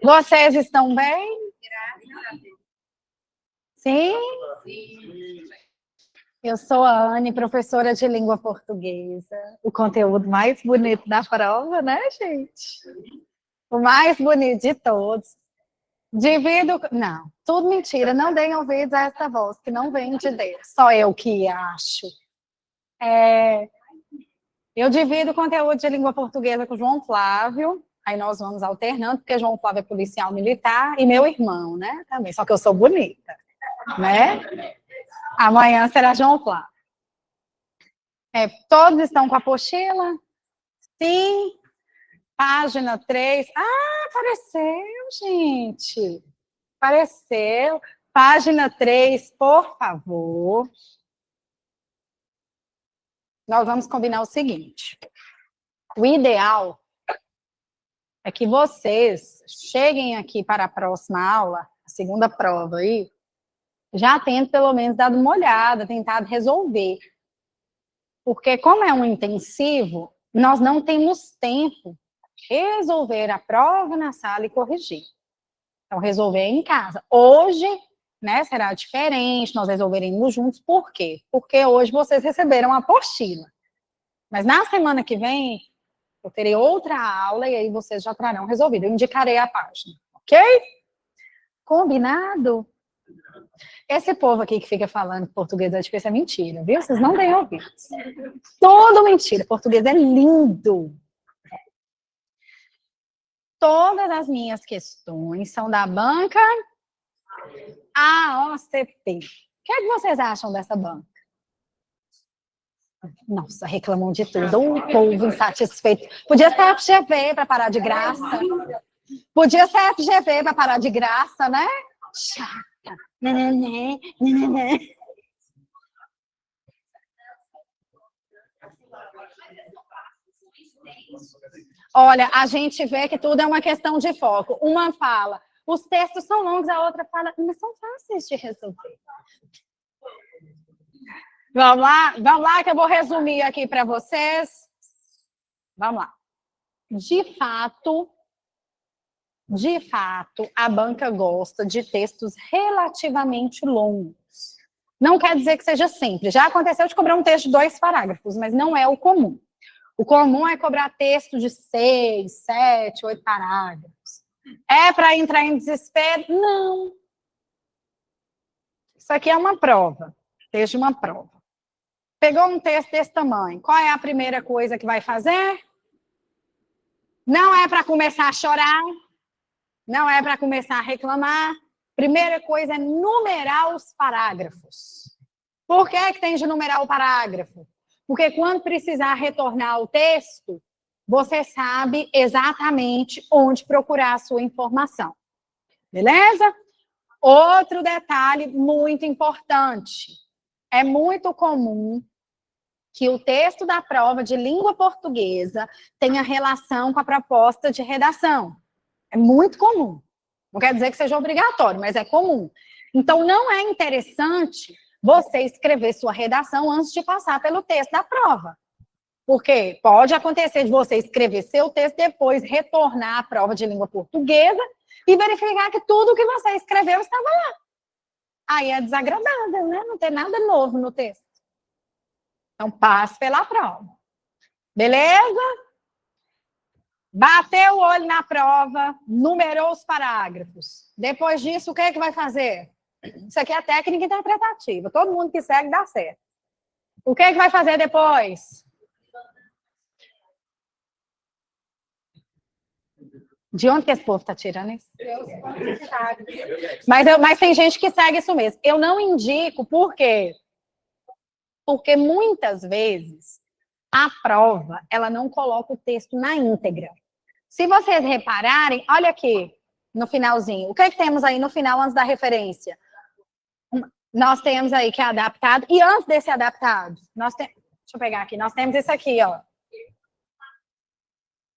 Vocês estão bem? Sim? Eu sou a Anne, professora de língua portuguesa. O conteúdo mais bonito da prova, né, gente? O mais bonito de todos. Divido... Não, tudo mentira. Não deem ouvidos a essa voz, que não vem de Deus. Só eu que acho. Eu divido o conteúdo de língua portuguesa com o João Flávio. Aí nós vamos alternando, porque João Flávio é policial militar e meu irmão, né? Também, só que eu sou bonita, né? Amanhã será João Flávio. Todos estão com a apostila? Sim. Página 3. Ah, apareceu, gente. Apareceu. Página 3, por favor. Nós vamos combinar o seguinte. O ideal é que vocês cheguem aqui para a próxima aula, a segunda prova aí, já tendo pelo menos dado uma olhada, tentado resolver. Porque como é um intensivo, nós não temos tempo de resolver a prova na sala e corrigir. Então, resolver em casa. Hoje, né, será diferente, nós resolveremos juntos. Por quê? Porque hoje vocês receberam a apostila. Mas na semana que vem, eu terei outra aula e aí vocês já trarão resolvido. Eu indicarei a página, ok? Combinado? Esse povo aqui que fica falando que português é difícil é mentira, viu? Vocês não têm ouvidos. Tudo mentira. Português é lindo. Todas as minhas questões são da banca AOCP. O que é que vocês acham dessa banca? Nossa, reclamam de tudo. Um povo insatisfeito. Podia ser FGV para parar de graça. Podia ser FGV para parar de graça, né? Chata. Nenê, nenê. Olha, a gente vê que tudo é uma questão de foco. Uma fala, os textos são longos, a outra fala, mas são fáceis de resolver. Vamos lá que eu vou resumir aqui para vocês. Vamos lá. De fato, a banca gosta de textos relativamente longos. Não quer dizer que seja sempre. Já aconteceu de cobrar um texto de 2 parágrafos, mas não é o comum. O comum é cobrar texto de 6, 7, 8 parágrafos. É para entrar em desespero? Não. Isso aqui é uma prova. Texto de uma prova. Pegou um texto desse tamanho. Qual é a primeira coisa que vai fazer? Não é para começar a chorar. Não é para começar a reclamar. Primeira coisa é numerar os parágrafos. Por que tem de numerar o parágrafo? Porque quando precisar retornar o texto, você sabe exatamente onde procurar a sua informação. Beleza? Outro detalhe muito importante. É muito comum que o texto da prova de língua portuguesa tenha relação com a proposta de redação. É muito comum. Não quer dizer que seja obrigatório, mas é comum. Então, não é interessante você escrever sua redação antes de passar pelo texto da prova. Porque pode acontecer de você escrever seu texto, depois retornar à prova de língua portuguesa e verificar que tudo que você escreveu estava lá. Aí é desagradável, né? Não tem nada novo no texto. Então, passe pela prova. Beleza? Bateu o olho na prova, numerou os parágrafos. Depois disso, o que é que vai fazer? Isso aqui é técnica interpretativa. Todo mundo que segue dá certo. O que é que vai fazer depois? De onde que esse povo está tirando isso? Mas tem gente que segue isso mesmo. Eu não indico, por quê? Porque muitas vezes a prova, ela não coloca o texto na íntegra. Se vocês repararem, olha aqui, no finalzinho. O que é que temos aí no final, antes da referência? Nós temos aí que é adaptado. E antes desse adaptado, deixa eu pegar aqui. Nós temos isso aqui, ó.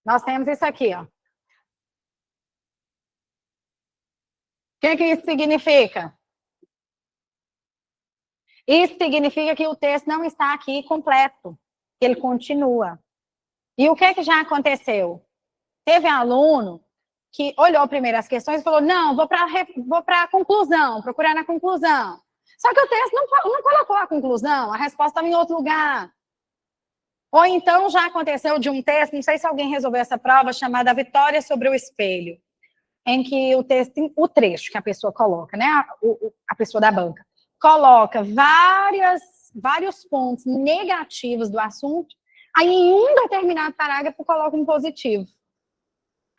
Nós temos isso aqui, ó. O que isso significa? Isso significa que o texto não está aqui completo. Ele continua. E o que já aconteceu? Teve aluno que olhou primeiro as questões e falou, não, vou para a conclusão, procurar na conclusão. Só que o texto não colocou a conclusão, a resposta estava em outro lugar. Ou então já aconteceu de um texto, não sei se alguém resolveu essa prova, chamada Vitória sobre o Espelho, em que o trecho que a pessoa coloca, né, a pessoa da banca, coloca vários pontos negativos do assunto, aí em um determinado parágrafo coloca um positivo.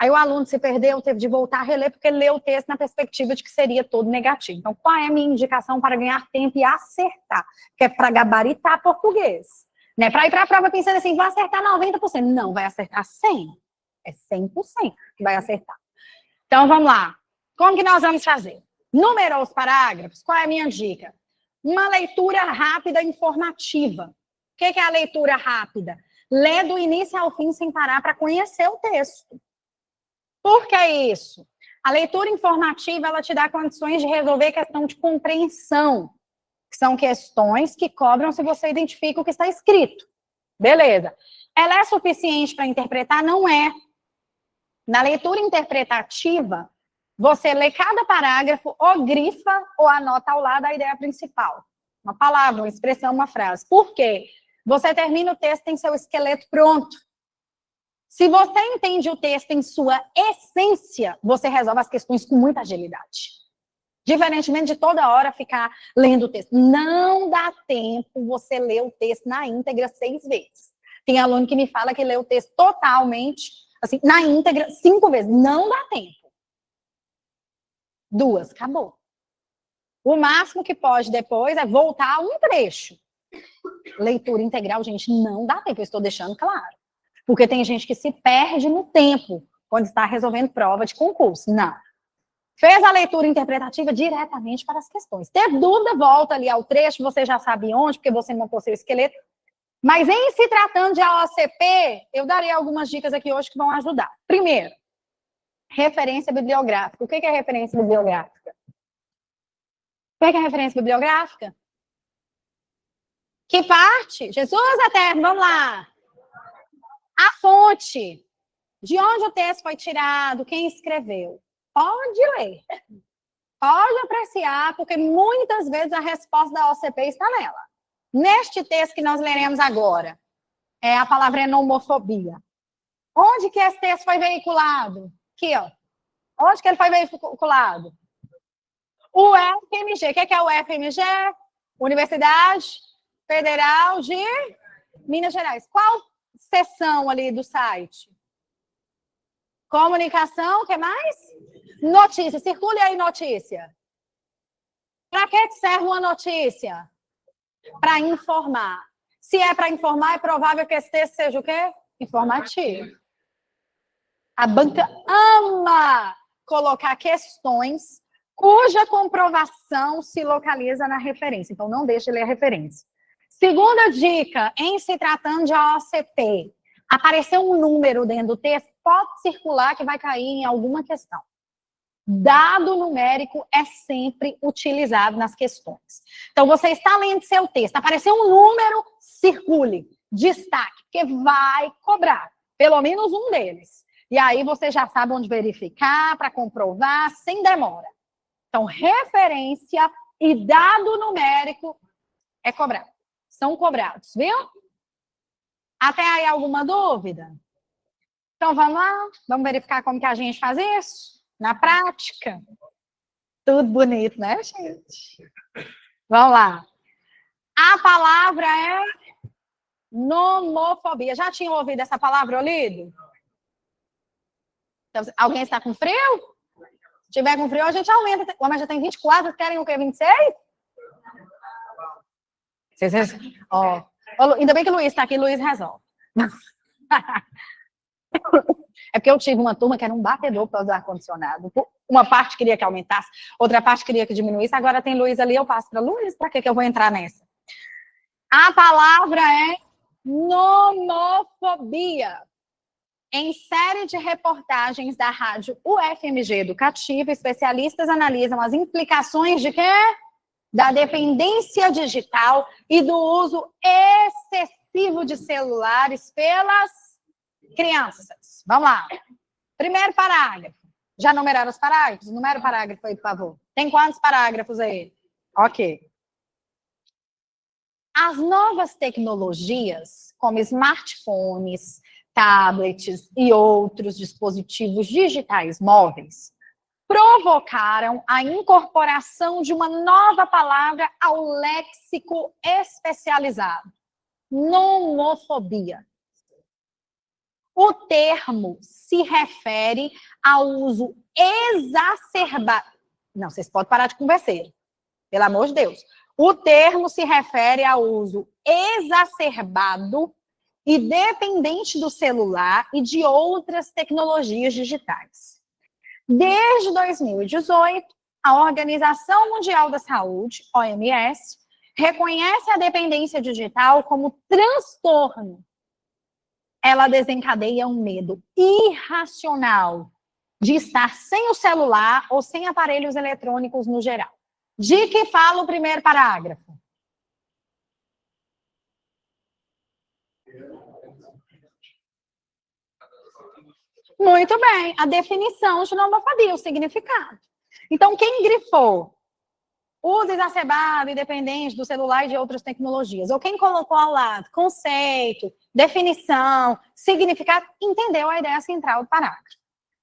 Aí o aluno se perdeu, teve de voltar a reler, porque leu o texto na perspectiva de que seria todo negativo. Então, qual é a minha indicação para ganhar tempo e acertar? Que é para gabaritar português. Né? Para ir para a prova pensando assim, vai acertar 90%. Não, vai acertar 100%. É 100% que vai acertar. Então, vamos lá. Como que nós vamos fazer? Numerou os parágrafos, qual é a minha dica? Uma leitura rápida e informativa. O que é a leitura rápida? Lê do início ao fim sem parar para conhecer o texto. Por que isso? A leitura informativa, ela te dá condições de resolver questão de compreensão, que são questões que cobram se você identifica o que está escrito. Beleza. Ela é suficiente para interpretar? Não é. Na leitura interpretativa, você lê cada parágrafo, ou grifa, ou anota ao lado a ideia principal. Uma palavra, uma expressão, uma frase. Por quê? Você termina o texto, tem seu esqueleto pronto. Se você entende o texto em sua essência, você resolve as questões com muita agilidade. Diferentemente de toda hora ficar lendo o texto. Não dá tempo você ler o texto na íntegra 6 vezes. Tem aluno que me fala que lê o texto totalmente, assim, na íntegra 5 vezes. Não dá tempo. 2, acabou. O máximo que pode depois é voltar a um trecho. Leitura integral, gente, não dá tempo, eu estou deixando claro. Porque tem gente que se perde no tempo quando está resolvendo prova de concurso. Não. Fez a leitura interpretativa diretamente para as questões. Teve dúvida, volta ali ao trecho, você já sabe onde, porque você montou seu esqueleto. Mas em se tratando de AOCP, eu darei algumas dicas aqui hoje que vão ajudar. Primeiro, referência bibliográfica. O que é referência bibliográfica? O que é referência bibliográfica? Que parte? Jesus eterno, vamos lá. A fonte. De onde o texto foi tirado, quem escreveu. Pode ler. Pode apreciar, porque muitas vezes a resposta da OCP está nela. Neste texto que nós leremos agora, a palavra é nomofobia. Onde que esse texto foi veiculado? Aqui, ó. Onde que ele foi veiculado? O UFMG. O que é o UFMG? Universidade Federal de Minas Gerais. Qual seção ali do site? Comunicação, o que mais? Notícia. Circule aí notícia. Para que serve uma notícia? Para informar. Se é para informar, é provável que esse texto seja o quê? Informativo. A banca ama colocar questões cuja comprovação se localiza na referência. Então, não deixe de ler a referência. Segunda dica, em se tratando de AOCP, apareceu um número dentro do texto, pode circular que vai cair em alguma questão. Dado numérico é sempre utilizado nas questões. Então, você está lendo seu texto, apareceu um número, circule, destaque, porque vai cobrar, pelo menos um deles. E aí você já sabe onde verificar, para comprovar, sem demora. Então, referência e dado numérico é cobrado. São cobrados, viu? Até aí alguma dúvida? Então, vamos lá? Vamos verificar como que a gente faz isso? Na prática? Tudo bonito, né, gente? Vamos lá. A palavra é nomofobia. Já tinham ouvido essa palavra ou lido? Então, alguém está com frio? Se tiver com frio, a gente aumenta. Mas já tem 24, vocês querem o quê? 26? Ó, ainda bem que o Luiz está aqui, o Luiz resolve. É porque eu tive uma turma que era um batedor por causa do ar-condicionado. Uma parte queria que aumentasse, outra parte queria que diminuísse. Agora tem Luiz ali, eu passo para Luiz. Para que eu vou entrar nessa? A palavra é nomofobia. Em série de reportagens da rádio UFMG Educativa, especialistas analisam as implicações de quê? Da dependência digital e do uso excessivo de celulares pelas crianças. Vamos lá. Primeiro parágrafo. Já numeraram os parágrafos? Numera o parágrafo aí, por favor. Tem quantos parágrafos aí? Ok. As novas tecnologias, como smartphones, tablets e outros dispositivos digitais móveis, provocaram a incorporação de uma nova palavra ao léxico especializado: nomofobia. O termo se refere ao uso exacerbado. Não, vocês podem parar de conversar, pelo amor de Deus. O termo se refere ao uso exacerbado e dependente do celular e de outras tecnologias digitais. Desde 2018, a Organização Mundial da Saúde, OMS, reconhece a dependência digital como transtorno. Ela desencadeia um medo irracional de estar sem o celular ou sem aparelhos eletrônicos no geral. De que fala o primeiro parágrafo? Muito bem, a definição de nomofobia, o significado. Então, quem grifou uso exacerbado e dependente do celular e de outras tecnologias, ou quem colocou ao lado conceito, definição, significado, entendeu a ideia central do parágrafo.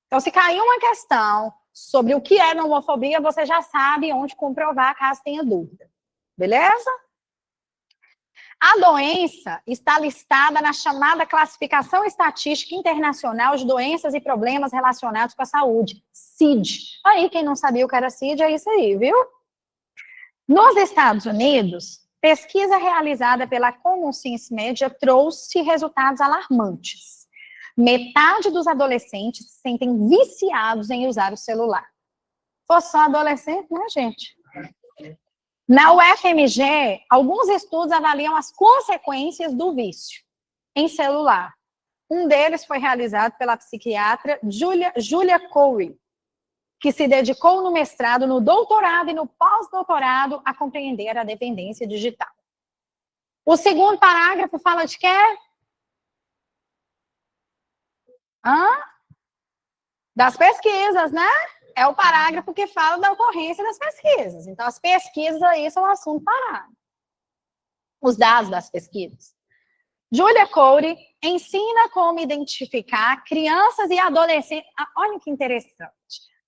Então, se caiu uma questão sobre o que é nomofobia, você já sabe onde comprovar, caso tenha dúvida. Beleza? A doença está listada na chamada Classificação Estatística Internacional de Doenças e Problemas Relacionados com a Saúde, CID. Aí, quem não sabia o que era CID, é isso aí, viu? Nos Estados Unidos, pesquisa realizada pela Common Sense Media trouxe resultados alarmantes. Metade dos adolescentes se sentem viciados em usar o celular. Fosse só adolescente, né, gente? Na UFMG, alguns estudos avaliam as consequências do vício em celular. Um deles foi realizado pela psiquiatra Julia Corey, que se dedicou no mestrado, no doutorado e no pós-doutorado a compreender a dependência digital. O segundo parágrafo fala de quê? Das pesquisas, né? É o parágrafo que fala da ocorrência das pesquisas. Então, as pesquisas aí são o assunto parado. Os dados das pesquisas. Julia Corey ensina como identificar crianças e adolescentes. Olha que interessante.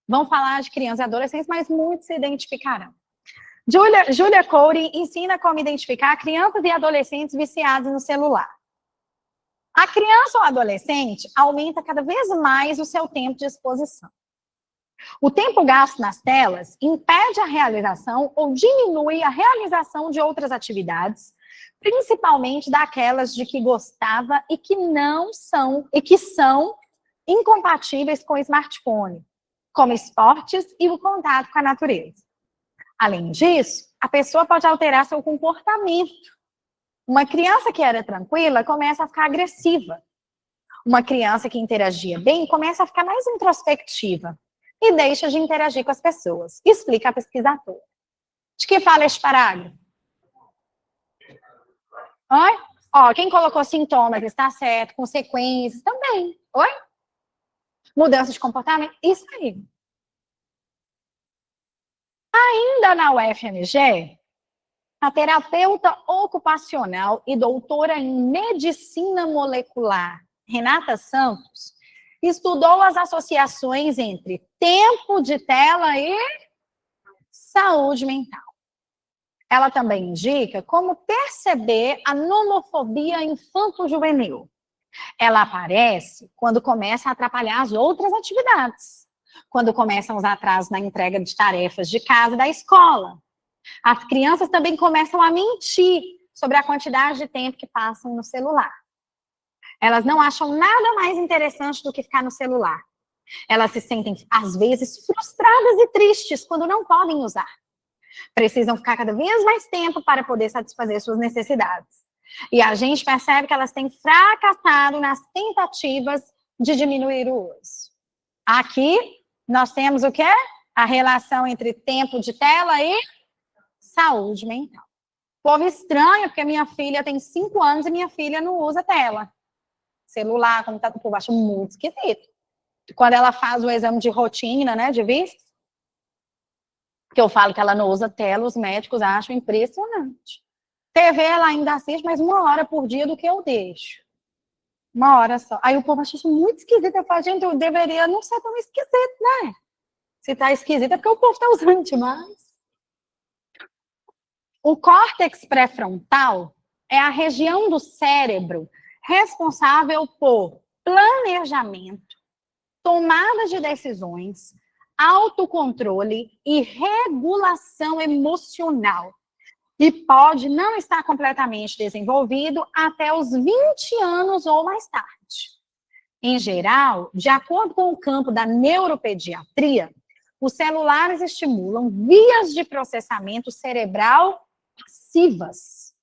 Vão falar de crianças e adolescentes, mas muitos se identificarão. Julia Corey ensina como identificar crianças e adolescentes viciados no celular. A criança ou adolescente aumenta cada vez mais o seu tempo de exposição. O tempo gasto nas telas impede a realização ou diminui a realização de outras atividades, principalmente daquelas de que gostava e que não são, e que são incompatíveis com o smartphone, como esportes e o contato com a natureza. Além disso, a pessoa pode alterar seu comportamento. Uma criança que era tranquila começa a ficar agressiva. Uma criança que interagia bem começa a ficar mais introspectiva e deixa de interagir com as pessoas, explica a pesquisadora. De que fala este parágrafo? Oi? Ó, quem colocou sintomas está certo, consequências também. Oi? Mudança de comportamento, isso aí. Ainda na UFMG, a terapeuta ocupacional e doutora em medicina molecular, Renata Santos, estudou as associações entre tempo de tela e saúde mental. Ela também indica como perceber a nomofobia infanto-juvenil. Ela aparece quando começa a atrapalhar as outras atividades, quando começam os atrasos na entrega de tarefas de casa e da escola. As crianças também começam a mentir sobre a quantidade de tempo que passam no celular. Elas não acham nada mais interessante do que ficar no celular. Elas se sentem, às vezes, frustradas e tristes quando não podem usar. Precisam ficar cada vez mais tempo para poder satisfazer suas necessidades. E a gente percebe que elas têm fracassado nas tentativas de diminuir o uso. Aqui, nós temos o quê? A relação entre tempo de tela e saúde mental. Povo estranho, porque minha filha tem 5 anos e minha filha não usa tela. Celular, computador, o povo acha muito esquisito. quando ela faz o exame de rotina, né, de vista, que eu falo que ela não usa tela, os médicos acham impressionante. TV ela ainda assiste mais 1 hora por dia do que eu deixo. 1 hora só. Aí o povo acha isso muito esquisito. Eu falo, gente, eu deveria não ser tão esquisito, né? Se tá esquisito é porque o povo tá usando demais. O córtex pré-frontal é a região do cérebro responsável por planejamento, tomada de decisões, autocontrole e regulação emocional. E pode não estar completamente desenvolvido até os 20 anos ou mais tarde. Em geral, de acordo com o campo da neuropediatria, os celulares estimulam vias de processamento cerebral passivas.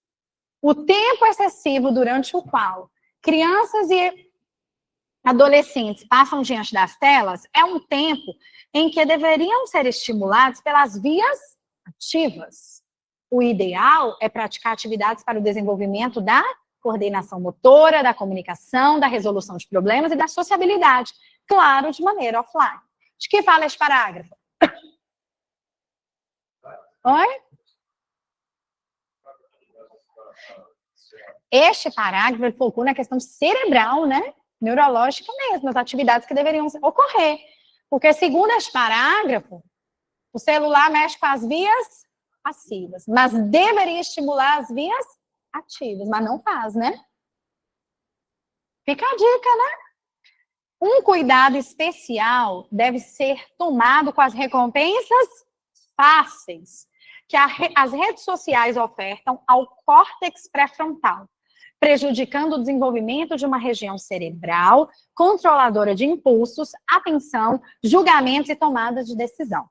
O tempo excessivo durante o qual crianças e adolescentes passam diante das telas é um tempo em que deveriam ser estimulados pelas vias ativas. O ideal é praticar atividades para o desenvolvimento da coordenação motora, da comunicação, da resolução de problemas e da sociabilidade. Claro, de maneira offline. De que fala este parágrafo? Oi? Este parágrafo ele focou na questão cerebral, né? Neurológica mesmo, as atividades que deveriam ocorrer. Porque, segundo este parágrafo, o celular mexe com as vias passivas, mas deveria estimular as vias ativas, mas não faz, né? Fica a dica, né? Um cuidado especial deve ser tomado com as recompensas fáceis que as redes sociais ofertam ao córtex pré-frontal, prejudicando o desenvolvimento de uma região cerebral controladora de impulsos, atenção, julgamentos e tomadas de decisão.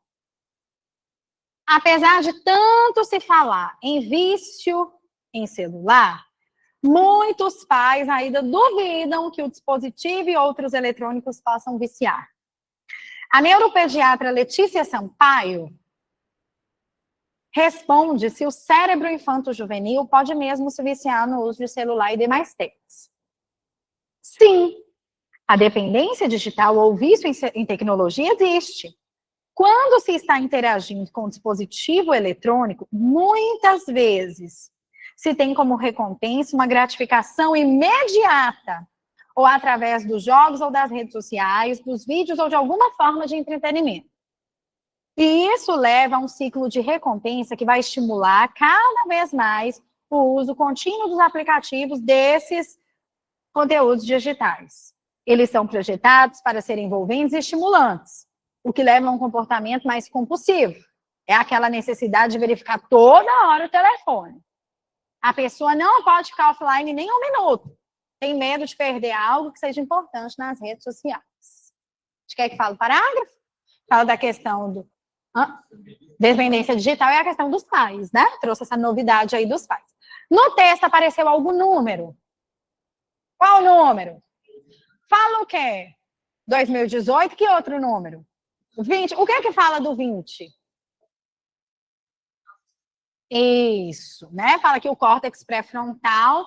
Apesar de tanto se falar em vício em celular, muitos pais ainda duvidam que o dispositivo e outros eletrônicos possam viciar. A neuropediatra Letícia Sampaio responde se o cérebro infanto-juvenil pode mesmo se viciar no uso de celular e demais telas. Sim, a dependência digital ou vício em tecnologia existe. Quando se está interagindo com um dispositivo eletrônico, muitas vezes se tem como recompensa uma gratificação imediata, ou através dos jogos ou das redes sociais, dos vídeos ou de alguma forma de entretenimento. E isso leva a um ciclo de recompensa que vai estimular cada vez mais o uso contínuo dos aplicativos desses conteúdos digitais. Eles são projetados para serem envolventes e estimulantes, o que leva a um comportamento mais compulsivo. É aquela necessidade de verificar toda hora o telefone. A pessoa não pode ficar offline nem 1 minuto. Tem medo de perder algo que seja importante nas redes sociais. A gente quer que fale o parágrafo? Fala da questão do dependência digital e a questão dos pais, né? Trouxe essa novidade aí dos pais. No texto apareceu algum número. Qual número? Fala o quê? 2018, que outro número? 20. O que é que fala do 20? Isso, né? Fala que o córtex pré-frontal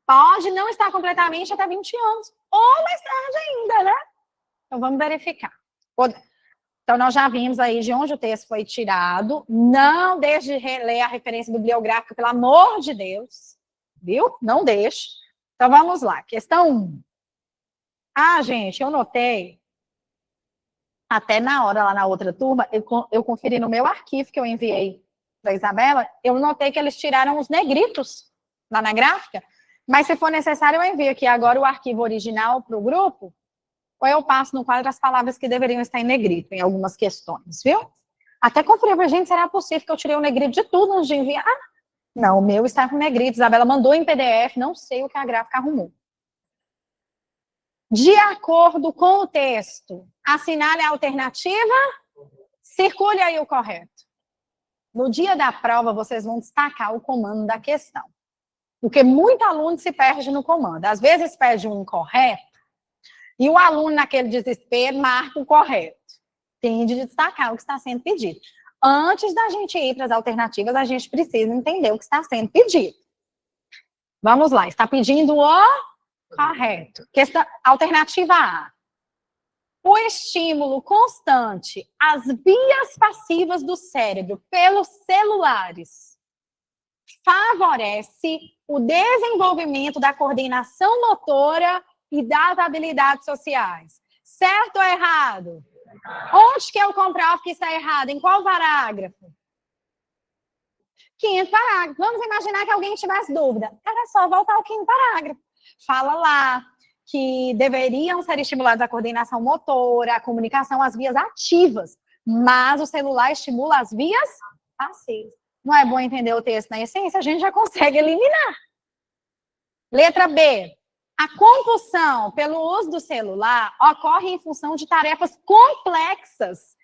pode não estar completamente até 20 anos, ou mais tarde ainda, né? Então, vamos verificar. Então, nós já vimos aí de onde o texto foi tirado. Não deixe de reler a referência bibliográfica, pelo amor de Deus. Viu? Não deixe. Então, vamos lá. Questão 1. Ah, gente, eu notei, até na hora, lá na outra turma, eu conferi no meu arquivo que eu enviei da Isabela, eu notei que eles tiraram os negritos lá na gráfica, mas se for necessário eu envio aqui agora o arquivo original para o grupo, ou eu passo no quadro as palavras que deveriam estar em negrito, em algumas questões, viu? Até conferi, gente, será possível que eu tirei o negrito de tudo antes de enviar? Não, o meu está com negrito, Isabela mandou em PDF, não sei o que a gráfica arrumou. De acordo com o texto, assinale a alternativa, circule aí o correto. No dia da prova, vocês vão destacar o comando da questão. Porque muito aluno se perde no comando. Às vezes pede um incorreto, e o aluno, naquele desespero, marca o correto. Tem de destacar o que está sendo pedido. Antes da gente ir para as alternativas, a gente precisa entender o que está sendo pedido. Vamos lá, está pedindo o correto. Questão, alternativa A. O estímulo constante às vias passivas do cérebro pelos celulares favorece o desenvolvimento da coordenação motora e das habilidades sociais. Certo ou errado? Onde que eu comprovo que está errado? Em qual parágrafo? Quinto parágrafo. Vamos imaginar que alguém tivesse dúvida. Era só voltar ao quinto parágrafo. Fala lá que deveriam ser estimulados a coordenação motora, a comunicação, as vias ativas, mas o celular estimula as vias passivas. Não é bom entender o texto na essência? A gente já consegue eliminar. Letra B. A compulsão pelo uso do celular ocorre em função de tarefas complexas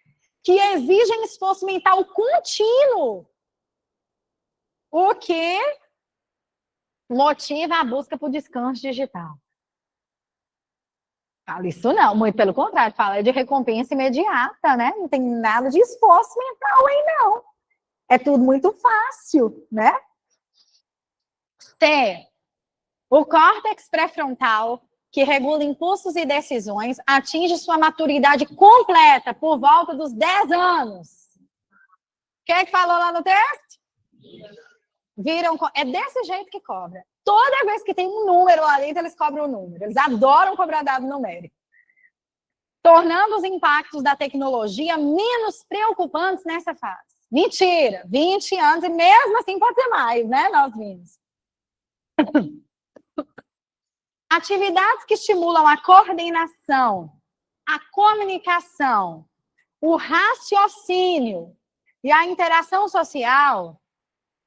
que exigem esforço mental contínuo, o que motiva a busca por descanso digital. Fala isso não, muito pelo contrário, fala de recompensa imediata, né? Não tem nada de esforço mental aí, não. É tudo muito fácil, né? C. O córtex pré-frontal, que regula impulsos e decisões, atinge sua maturidade completa por volta dos 10 anos. Quem é que falou lá no texto? Viram? É desse jeito que cobra. Toda vez que tem um número lá dentro, eles cobram o número. Eles adoram cobrar dado numérico. Tornando os impactos da tecnologia menos preocupantes nessa fase. Mentira! 20 anos e mesmo assim pode ser mais, né? Nós vimos. Atividades que estimulam a coordenação, a comunicação, o raciocínio e a interação social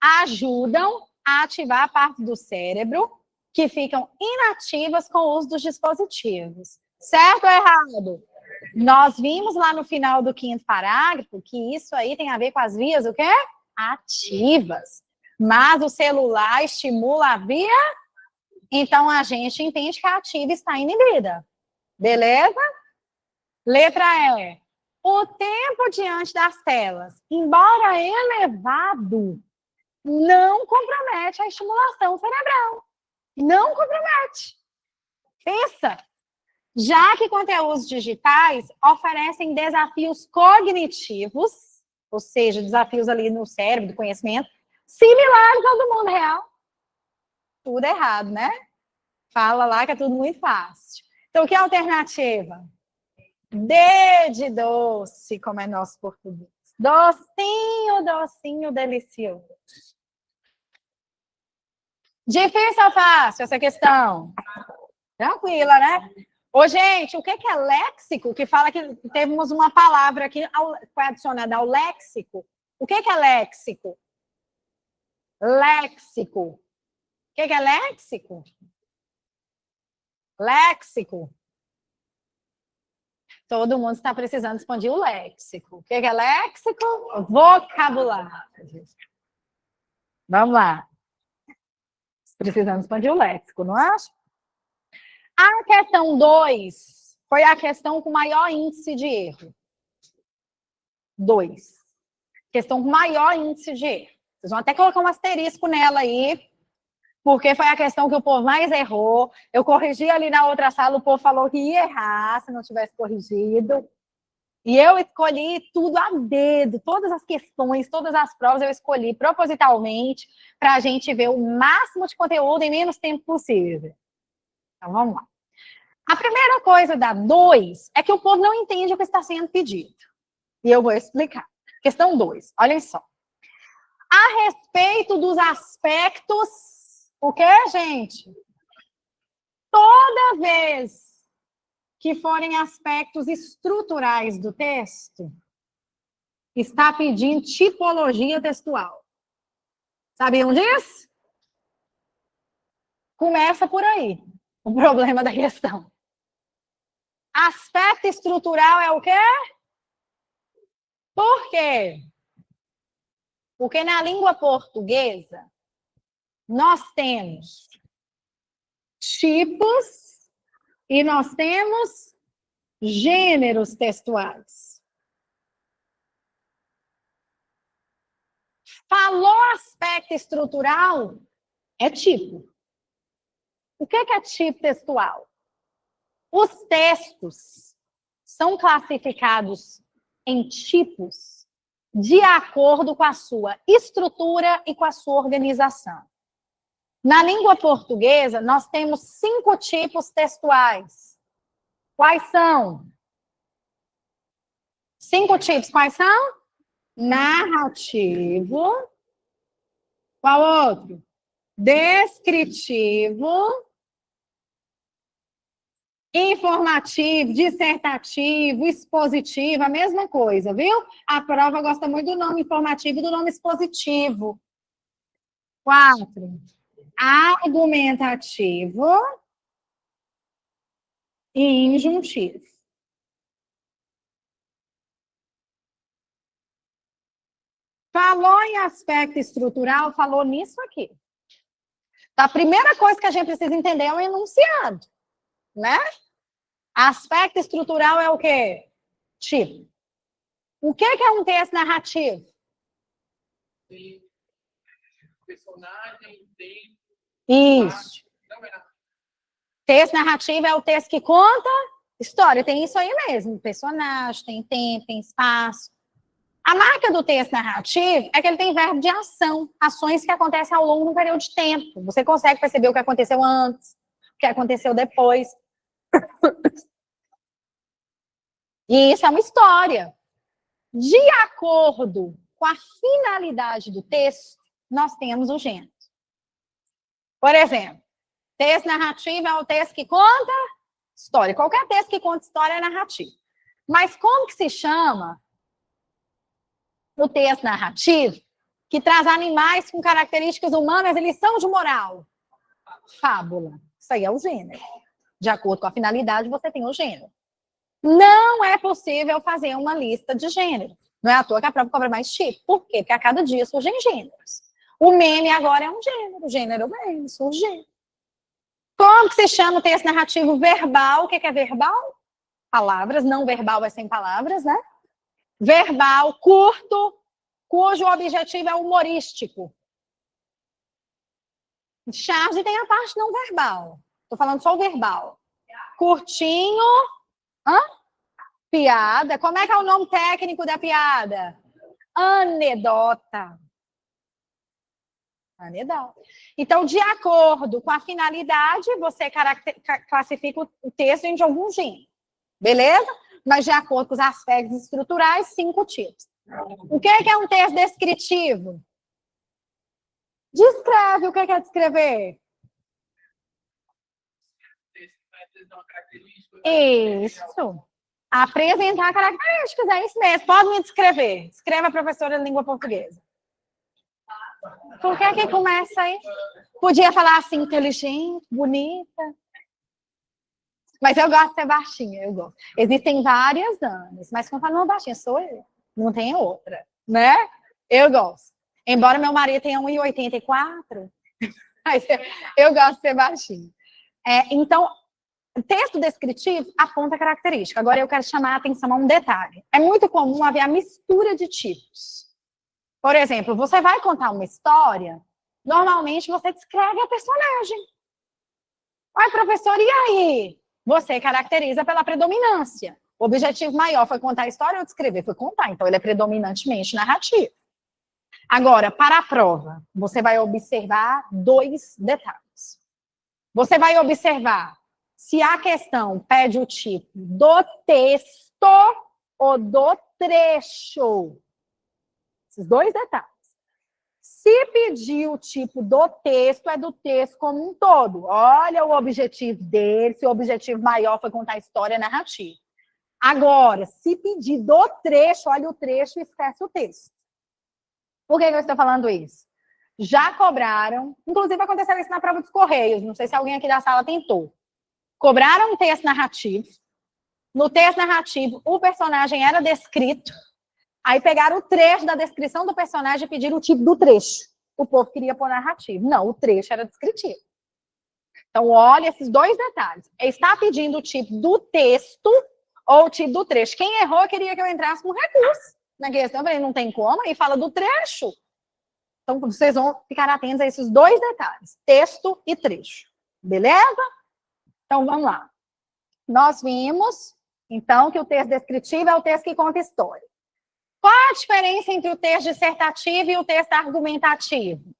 ajudam a ativar partes do cérebro que ficam inativas com o uso dos dispositivos. Certo ou errado? Nós vimos lá no final do quinto parágrafo que isso aí tem a ver com as vias, o quê? Ativas. Mas o celular estimula a via, então a gente entende que a ativa está inibida. Beleza? Letra E. O tempo diante das telas, embora elevado, não compromete a estimulação cerebral. Não compromete. Pensa. Já que conteúdos digitais oferecem desafios cognitivos, ou seja, desafios ali no cérebro, do conhecimento, similares ao do mundo real. Tudo errado, né? Fala lá que é tudo muito fácil. Então, o que é a alternativa? D de doce, como é nosso português. Docinho, docinho, delicioso. Difícil ou fácil essa questão? Tranquila, né? Ô, gente, o que é léxico? Que fala que temos uma palavra aqui, foi adicionada ao léxico. O que é léxico? Léxico. O que é léxico? Léxico. Todo mundo está precisando expandir o léxico. O que é léxico? Vocabulário. Vamos lá. Precisando expandir o léxico, não acha? A questão 2 foi a questão com maior índice de erro. 2. Questão com maior índice de erro. Vocês vão até colocar um asterisco nela aí, porque foi a questão que o povo mais errou. Eu corrigi ali na outra sala, o povo falou que ia errar se não tivesse corrigido. E eu escolhi tudo a dedo, todas as questões, todas as provas eu escolhi propositalmente para a gente ver o máximo de conteúdo em menos tempo possível. Então, vamos lá. A primeira coisa da 2 é que o povo não entende o que está sendo pedido. E eu vou explicar. Questão 2, olhem só. A respeito dos aspectos, o quê, gente? Toda vez que forem aspectos estruturais do texto, está pedindo tipologia textual. Sabiam disso? Começa por aí, o problema da questão. Aspecto estrutural é o quê? Por quê? Porque na língua portuguesa, nós temos tipos e nós temos gêneros textuais. Falou aspecto estrutural, é tipo. O que é tipo textual? Os textos são classificados em tipos de acordo com a sua estrutura e com a sua organização. Na língua portuguesa, nós temos 5 tipos textuais. Quais são? 5 tipos. Quais são? Narrativo. Qual outro? Descritivo. Informativo, dissertativo, expositivo, a mesma coisa, viu? A prova gosta muito do nome informativo e do nome expositivo. 4. Argumentativo e injuntivo. Falou em aspecto estrutural, falou nisso aqui. Então, a primeira coisa que a gente precisa entender é o enunciado, né? Aspecto estrutural é o quê? Tipo. O que é um texto narrativo? Tem personagem, tem... Isso. Texto narrativo é o texto que conta história. Tem isso aí mesmo. Personagem, tem tempo, tem espaço. A marca do texto narrativo é que ele tem verbo de ação. Ações que acontecem ao longo de um período de tempo. Você consegue perceber o que aconteceu antes, o que aconteceu depois. E isso é uma história. De acordo com a finalidade do texto, nós temos o gênero. Por exemplo, texto narrativo é o texto que conta história. Qualquer texto que conta história é narrativo. Mas como que se chama o texto narrativo que traz animais com características humanas e lição de moral? Fábula. Isso aí é o gênero. De acordo com a finalidade, você tem o gênero. Não é possível fazer uma lista de gênero. Não é à toa que a prova cobra mais tipo. Por quê? Porque a cada dia surgem gêneros. O meme agora é um gênero. O gênero meme, surge. Como que se chama o texto narrativo verbal? O que é verbal? Palavras. Não verbal é sem palavras, né? Verbal, curto, cujo objetivo é humorístico. Charge tem a parte não verbal. Estou falando só o verbal. Curtinho. Hã? Piada. Como é que é o nome técnico da piada? Anedota. Anedota. Então, de acordo com a finalidade, você classifica o texto em algum gênero. Beleza? Mas de acordo com os aspectos estruturais, 5 tipos. O que é um texto descritivo? Descreve. O que é descrever? Isso. Apresentar características, é isso mesmo. Pode me descrever. Escreva a professora de língua portuguesa. Por que começa aí? Podia falar assim, inteligente, bonita. Mas eu gosto de ser baixinha, eu gosto. Existem várias Anas, mas quando fala, não, baixinha, sou eu. Não tem outra, né? Eu gosto. Embora meu marido tenha 1,84, mas eu gosto de ser baixinha. Então, texto descritivo aponta característica. Agora eu quero chamar a atenção a um detalhe. É muito comum haver a mistura de tipos. Por exemplo, você vai contar uma história, normalmente você descreve a personagem. Oi, professor, e aí? Você caracteriza pela predominância. O objetivo maior foi contar a história ou descrever? Foi contar, então ele é predominantemente narrativo. Agora, para a prova, você vai observar 2 detalhes. Você vai observar se a questão pede o tipo do texto ou do trecho. Esses 2 detalhes. Se pedir o tipo do texto, é do texto como um todo. Olha o objetivo dele, se o objetivo maior foi contar a história narrativa. Agora, se pedir do trecho, olha o trecho e esquece o texto. Por que eu estou falando isso? Já cobraram, inclusive aconteceu isso na prova dos Correios, não sei se alguém aqui da sala tentou. Cobraram um texto narrativo. No texto narrativo, o personagem era descrito. Aí pegaram o trecho da descrição do personagem e pediram o tipo do trecho. O povo queria pôr narrativo. Não, o trecho era descritivo. Então, olha esses 2 detalhes. Ele está pedindo o tipo do texto ou o tipo do trecho. Quem errou queria que eu entrasse com recurso na questão. Eu falei, não tem como, aí fala do trecho. Então, vocês vão ficar atentos a esses 2 detalhes. Texto e trecho. Beleza? Então, vamos lá. Nós vimos, Então, que o texto descritivo é o texto que conta história. Qual a diferença entre o texto dissertativo e o texto argumentativo?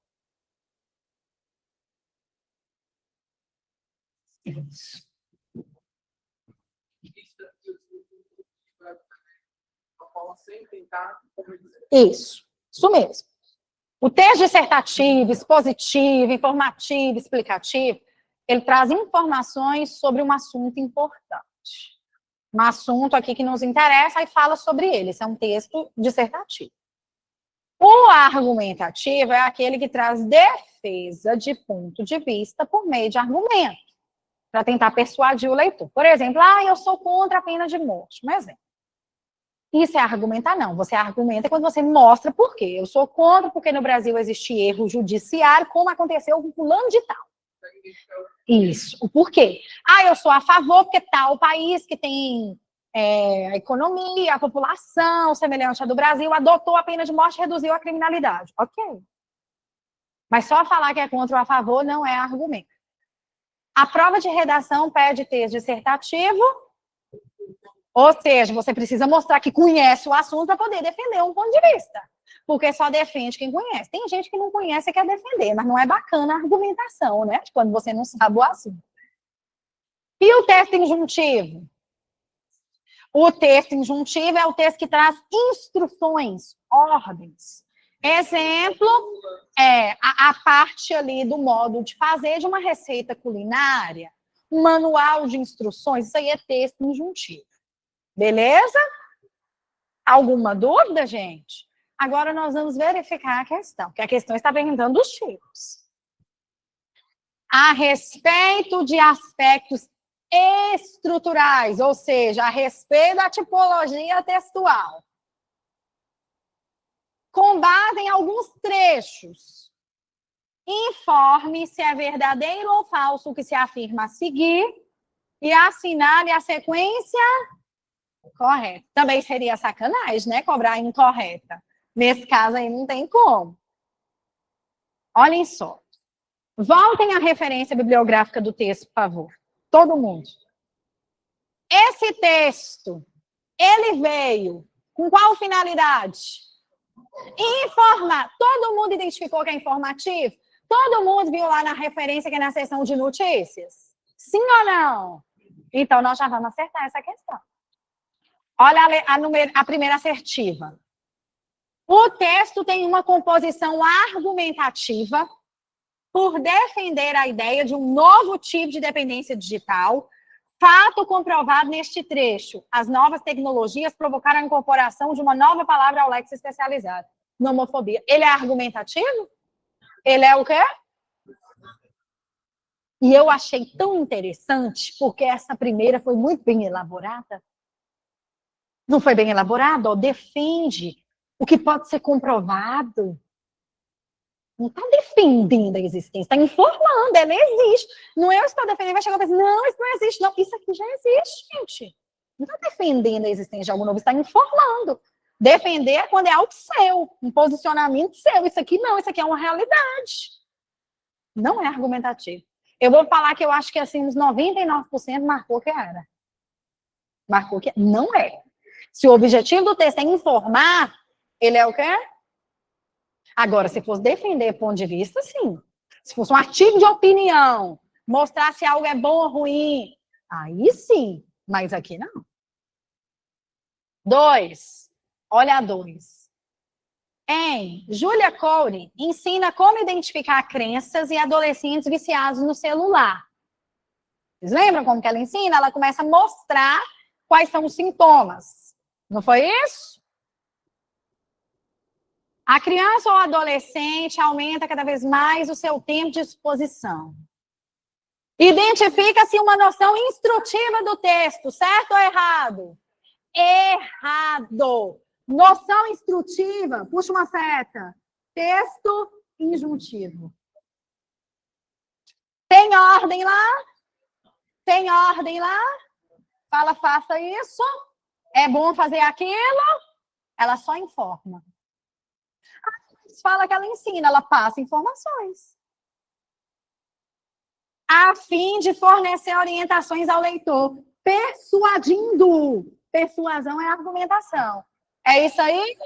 Isso. Isso mesmo. O texto dissertativo, expositivo, informativo, explicativo, ele traz informações sobre um assunto importante. Um assunto aqui que nos interessa e fala sobre ele. Esse é um texto dissertativo. O argumentativo é aquele que traz defesa de ponto de vista por meio de argumento, para tentar persuadir o leitor. Por exemplo, eu sou contra a pena de morte. Um exemplo. Isso é argumentar, não. Você argumenta quando você mostra por quê. Eu sou contra porque no Brasil existe erro judiciário, como aconteceu com fulano de tal. Isso, o porquê. Eu sou a favor porque tal país que tem a economia, a população semelhante à do Brasil, adotou a pena de morte e reduziu a criminalidade. Ok. Mas só falar que é contra ou a favor não é argumento. A prova de redação pede texto dissertativo, ou seja, você precisa mostrar que conhece o assunto para poder defender um ponto de vista. Porque só defende quem conhece. Tem gente que não conhece e quer defender, mas não é bacana a argumentação, né? Quando você não sabe o assunto. E o texto injuntivo? O texto injuntivo é o texto que traz instruções, ordens. Exemplo, a parte ali do modo de fazer de uma receita culinária, um manual de instruções, isso aí é texto injuntivo. Beleza? Alguma dúvida, gente? Agora nós vamos verificar a questão, porque a questão está perguntando dos tipos. A respeito de aspectos estruturais, ou seja, a respeito da tipologia textual. Com base em alguns trechos, informe se é verdadeiro ou falso o que se afirma a seguir e assinale a sequência correta. Também seria sacanagem, né? Cobrar incorreta. Nesse caso aí não tem como. Olhem só. Voltem à referência bibliográfica do texto, por favor. Todo mundo. Esse texto, ele veio com qual finalidade? Informar. Todo mundo identificou que é informativo? Todo mundo viu lá na referência que é na seção de notícias? Sim ou não? Então, nós já vamos acertar essa questão. Olha a primeira assertiva. O texto tem uma composição argumentativa por defender a ideia de um novo tipo de dependência digital, fato comprovado neste trecho. As novas tecnologias provocaram a incorporação de uma nova palavra ao léxico especializado. Nomofobia. Ele é argumentativo? Ele é o quê? E eu achei tão interessante, porque essa primeira foi muito bem elaborada. Não foi bem elaborado? Defende o que pode ser comprovado. Não está defendendo a existência, está informando, ela existe. Não eu estou defendendo, vai chegar e vai dizer, não, isso não existe, não. Isso aqui já existe, gente. Não está defendendo a existência de algo novo, está informando. Defender é quando é algo seu, um posicionamento seu. Isso aqui não, isso aqui é uma realidade. Não é argumentativo. Eu vou falar que eu acho que assim, uns 99% marcou que era. Marcou que não é. Se o objetivo do texto é informar, ele é o quê? Agora, se fosse defender ponto de vista, sim. Se fosse um artigo de opinião, mostrar se algo é bom ou ruim, aí sim, mas aqui não. 2. Olha a 2. Julia Cowley ensina como identificar crenças e adolescentes viciados no celular. Vocês lembram como que ela ensina? Ela começa a mostrar quais são os sintomas. Não foi isso? A criança ou adolescente aumenta cada vez mais o seu tempo de exposição. Identifica-se uma noção instrutiva do texto, certo ou errado? Errado. Noção instrutiva, puxa uma seta. Texto injuntivo. Tem ordem lá? Tem ordem lá? Fala, faça isso. É bom fazer aquilo? Ela só informa. Fala que ela ensina, ela passa informações. A fim de fornecer orientações ao leitor. persuadindo. Persuasão é argumentação. É isso aí?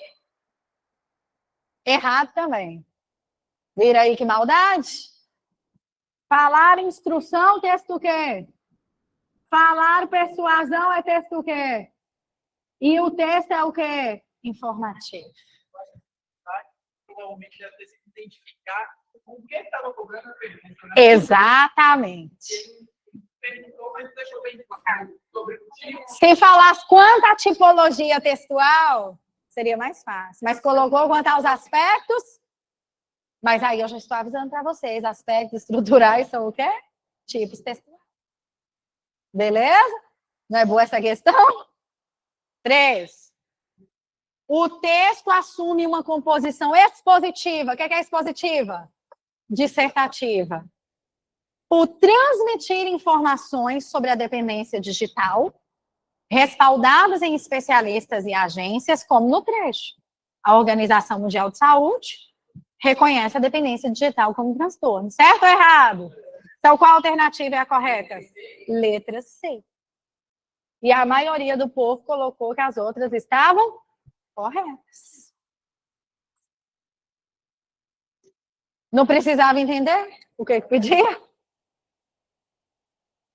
Errado também. Vira aí que maldade. Falar instrução, texto o quê? Falar persuasão é texto o quê? E o texto é o quê? Informativo. Normalmente deve ter que identificar com quem estava cobrando a pergunta. Né? Exatamente. Ele perguntou, mas deixou bem claro sobre o tipo. Se falasse quanto à tipologia textual, seria mais fácil. Mas colocou quanto aos aspectos. Mas aí eu já estou avisando para vocês, aspectos estruturais são o quê? Tipos textuais. Beleza? Não é boa essa questão? 3. O texto assume uma composição expositiva. O que é expositiva? Dissertativa. Por transmitir informações sobre a dependência digital, respaldadas em especialistas e agências, como no trecho. A Organização Mundial de Saúde reconhece a dependência digital como transtorno. Certo ou errado? Então, qual alternativa é a correta? Letra C. E a maioria do povo colocou que as outras estavam corretas. Não precisava entender o que pedia?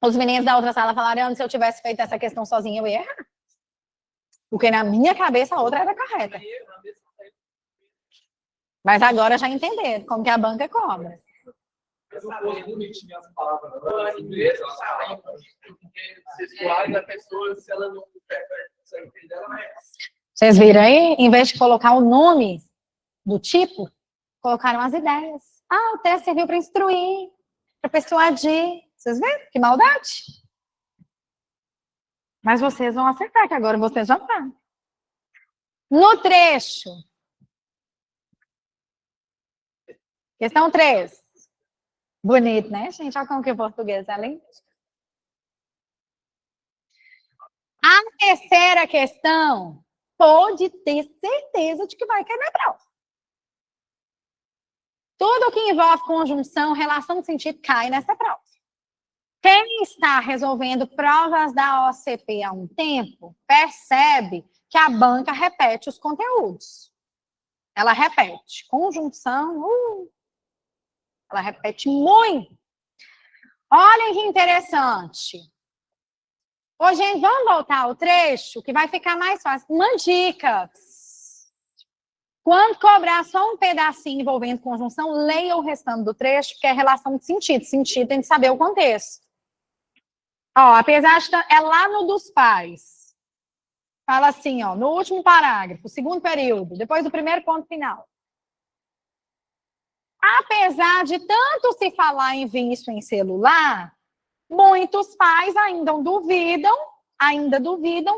Os meninos da outra sala falaram, se eu tivesse feito essa questão sozinha, eu ia errar. Porque na minha cabeça a outra era correta. Mas agora já entenderam como que a banca cobra. Vocês viram aí? Em vez de colocar o nome do tipo, colocaram as ideias. Ah, o teste serviu para instruir, para persuadir. Vocês viram? Que maldade. Mas vocês vão acertar, que agora vocês já sabem. No trecho. Questão 3. Bonito, né, gente? Olha como que o português é lindo. A terceira questão pode ter certeza de que vai cair na prova. Tudo que envolve conjunção, relação de sentido, cai nessa prova. Quem está resolvendo provas da OCP há um tempo, percebe que a banca repete os conteúdos. Ela repete. Conjunção, ela repete muito. Olhem que interessante. Ô, gente, vamos voltar ao trecho, que vai ficar mais fácil. Uma dica. Quando cobrar só um pedacinho envolvendo conjunção, leia o restante do trecho, que é relação de sentido. Sentido tem de saber o contexto. Ó, apesar de... É lá no dos pais. Fala assim, ó, no último parágrafo, segundo período, depois do primeiro ponto final. Apesar de tanto se falar em vício em celular, muitos pais ainda duvidam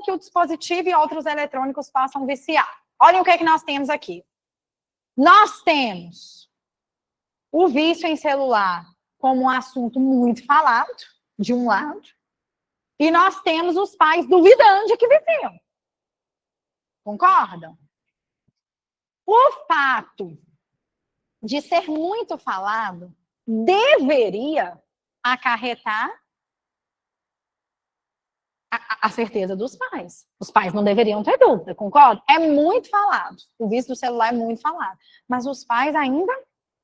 que o dispositivo e outros eletrônicos possam viciar. Olhem o que é que nós temos aqui. Nós temos o vício em celular como um assunto muito falado, de um lado, e nós temos os pais duvidando de que viciam. Concordam? O fato de ser muito falado deveria acarretar a certeza dos pais. Os pais não deveriam ter dúvida, concorda? É muito falado. O vício do celular é muito falado. Mas os pais ainda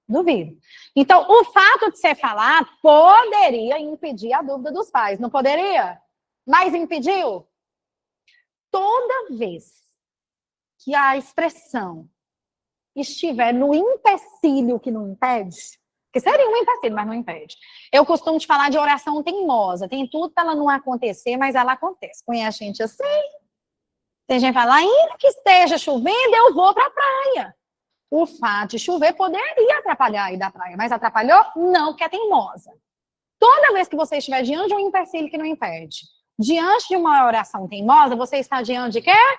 duvidam. Então, o fato de ser falado poderia impedir a dúvida dos pais. Não poderia? Mas impediu? Toda vez que a expressão estiver no empecilho que não impede, que seria um empecilho, mas não impede. Eu costumo te falar de oração teimosa. Tem tudo para ela não acontecer, mas ela acontece. Conhece gente assim? Tem gente que fala, ainda que esteja chovendo, eu vou para a praia. O fato de chover poderia atrapalhar a ir da praia, mas atrapalhou? Não, porque é teimosa. Toda vez que você estiver diante de um empecilho que não impede, diante de uma oração teimosa, você está diante de quê?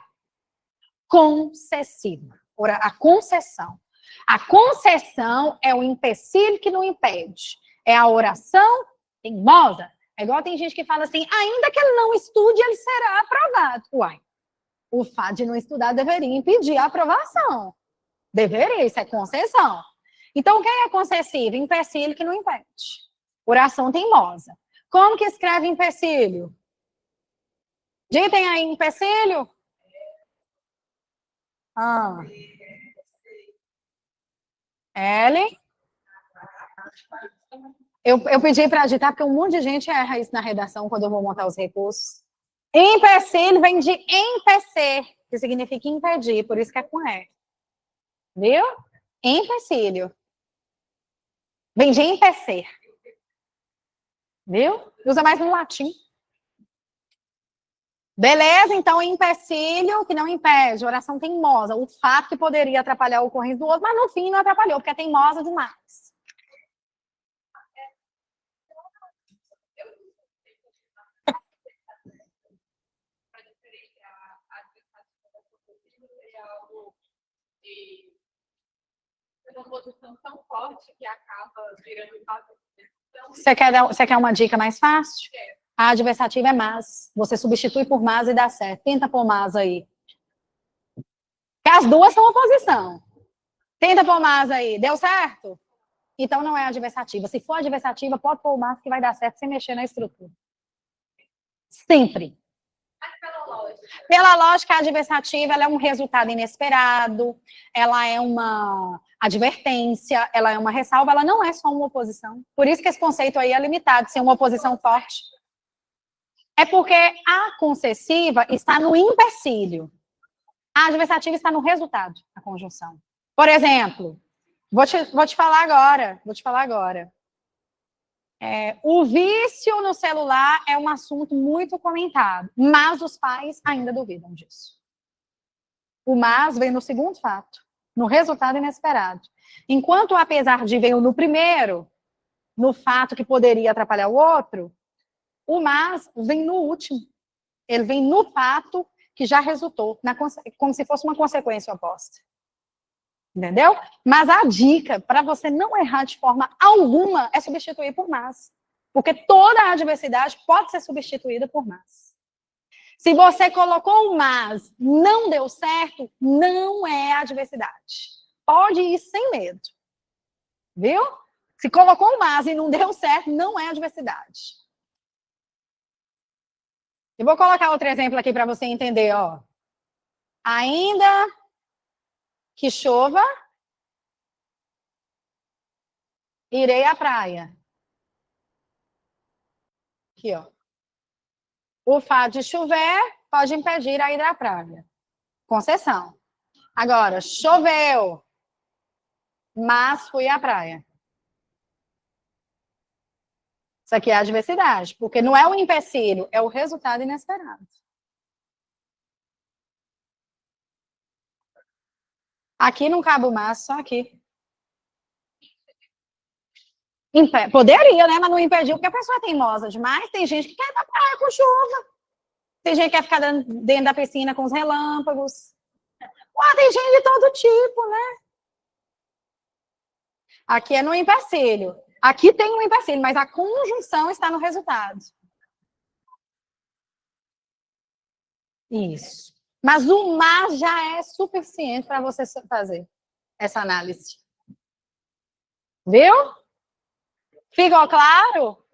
Concessiva. A concessão. A concessão é o empecilho que não impede. É a oração teimosa. É igual tem gente que fala assim, ainda que ele não estude, ele será aprovado. Uai, o fato de não estudar deveria impedir a aprovação. Deveria, isso é concessão. Então, o que é concessivo? Empecilho que não impede. Oração teimosa. Como que escreve empecilho? Ditem aí, empecilho. Ah. L. Eu pedi para digitar, porque um monte de gente erra isso na redação quando eu vou montar os recursos. Empecilho vem de empecer, que significa impedir, por isso que é com E. Viu? Empecilho. Vem de empecer. Viu? Usa mais no latim. Beleza? Então, empecilho que não impede, oração teimosa, o fato que poderia atrapalhar a ocorrência do outro, mas no fim não atrapalhou, porque é teimosa demais. Uma posição tão forte que acaba virando Você quer uma dica mais fácil? A adversativa é mas. Você substitui por mas e dá certo. Tenta pôr mas aí. Porque as duas são oposição. Tenta pôr mas aí. Deu certo? Então não é adversativa. Se for adversativa, pode pôr o mas que vai dar certo sem mexer na estrutura. Sempre. Mas pela lógica. Pela lógica, a adversativa ela é um resultado inesperado, ela é uma advertência, ela é uma ressalva, ela não é só uma oposição. Por isso que esse conceito aí é limitado, ser uma oposição forte. É porque a concessiva está no empecilho. A adversativa está no resultado, a conjunção. Por exemplo, vou te falar agora. O vício no celular é um assunto muito comentado, mas os pais ainda duvidam disso. O mas vem no segundo fato, no resultado inesperado. Enquanto o apesar de veio no primeiro, no fato que poderia atrapalhar o outro, o mas vem no último. Ele vem no fato que já resultou, como se fosse uma consequência oposta. Entendeu? Mas a dica para você não errar de forma alguma é substituir por mas. Porque toda a adversidade pode ser substituída por mas. Se você colocou o mas, não deu certo, não é adversidade. Pode ir sem medo. Viu? Se colocou o mas e não deu certo, não é adversidade. Eu vou colocar outro exemplo aqui para você entender, ó. Ainda que chova, irei à praia. Aqui, ó. O fato de chover pode impedir a ida à praia. Concessão. Agora, choveu, mas fui à praia. Isso aqui é a adversidade, porque não é o empecilho, é o resultado inesperado. Aqui não cabe o mas, só aqui. Poderia, né? Mas não impediu, porque a pessoa é teimosa demais. Tem gente que quer ir pra praia com chuva. Tem gente que quer ficar dentro da piscina com os relâmpagos. Tem gente de todo tipo, né? Aqui é no empecilho. Aqui tem um empecilho, mas a conjunção está no resultado. Isso. Mas o mas já é suficiente para você fazer essa análise. Viu? Ficou claro?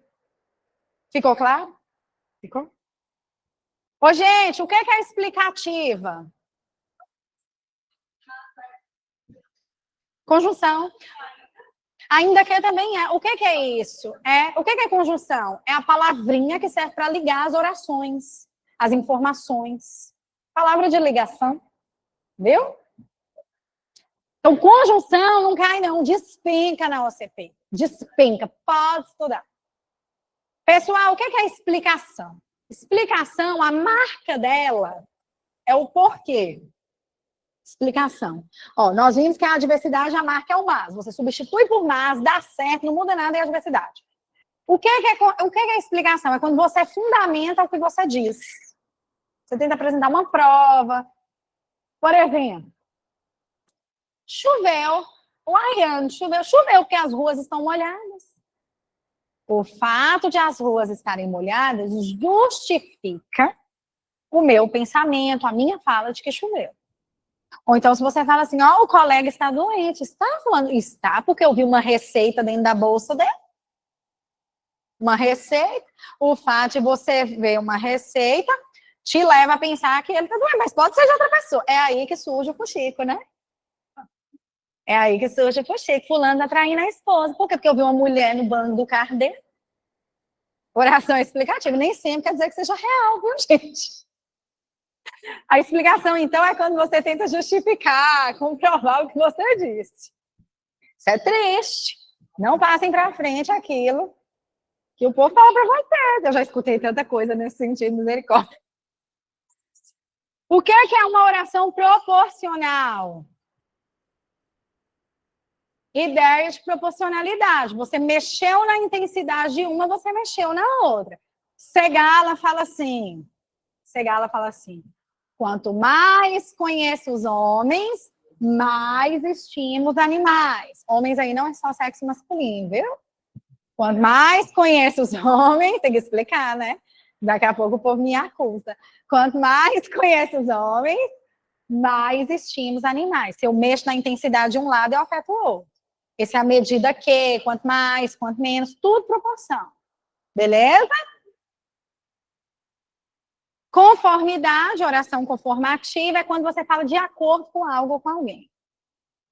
Ficou claro? Ficou? Ô, gente, o que é explicativa? Conjunção. Ainda que também é. O que é isso? O que é conjunção? É a palavrinha que serve para ligar as orações, as informações. Palavra de ligação. Viu? Então, conjunção não cai, não. Despenca na OCP. Despenca. Pode estudar. Pessoal, o que é explicação? Explicação, a marca dela é o porquê. Explicação. Ó, nós vimos que a adversidade, a marca é o mas. Você substitui por mas, dá certo, não muda nada, é a adversidade. O que é explicação? É quando você fundamenta o que você diz. Você tenta apresentar uma prova. Por exemplo, choveu. Uai, choveu porque as ruas estão molhadas. O fato de as ruas estarem molhadas justifica o meu pensamento, a minha fala de que choveu. Ou então, se você fala assim, o colega está doente, está falando, está porque eu vi uma receita dentro da bolsa dele. Uma receita, o fato de você ver uma receita te leva a pensar que ele tá doente, mas pode ser de outra pessoa. É aí que surge o fuxico, né? É aí que surge o fuxico. Fulano tá traindo a esposa. Por quê? Porque eu vi uma mulher no banco do carro dele. Oração explicativa. Nem sempre quer dizer que seja real, viu, gente? A explicação, então, é quando você tenta justificar, comprovar o que você disse. Isso é triste. Não passem para frente aquilo que o povo fala para vocês. Eu já escutei tanta coisa nesse sentido, misericórdia. O que é uma oração proporcional? Ideia de proporcionalidade. Você mexeu na intensidade de uma, você mexeu na outra. Segala fala assim. Quanto mais conheço os homens, mais estimo os animais. Homens aí não é só sexo masculino, viu? Quanto mais conheço os homens, tem que explicar, né? Daqui a pouco o povo me acusa. Quanto mais conheço os homens, mais estimo os animais. Se eu mexo na intensidade de um lado, eu afeto o outro. Essa é a medida que, quanto mais, quanto menos, tudo proporção. Beleza? Conformidade, oração conformativa, é quando você fala de acordo com algo ou com alguém.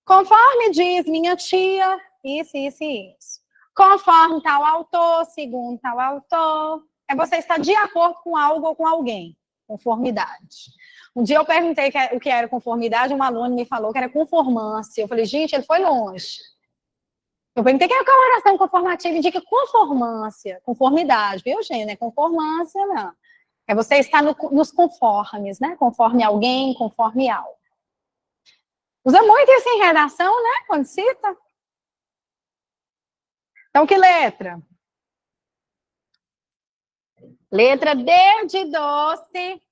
Conforme diz minha tia, isso. Conforme tal autor, segundo tal autor. É você estar de acordo com algo ou com alguém. Conformidade. Um dia eu perguntei o que era conformidade, um aluno me falou que era conformância. Eu falei, gente, ele foi longe. Eu perguntei que era uma oração conformativa, indica conformância, conformidade, viu, gente? Não é conformância, não. É você estar nos conformes, né? Conforme alguém, conforme algo. Usa muito isso em redação, né? Quando cita. Então, que letra? Letra D de doce.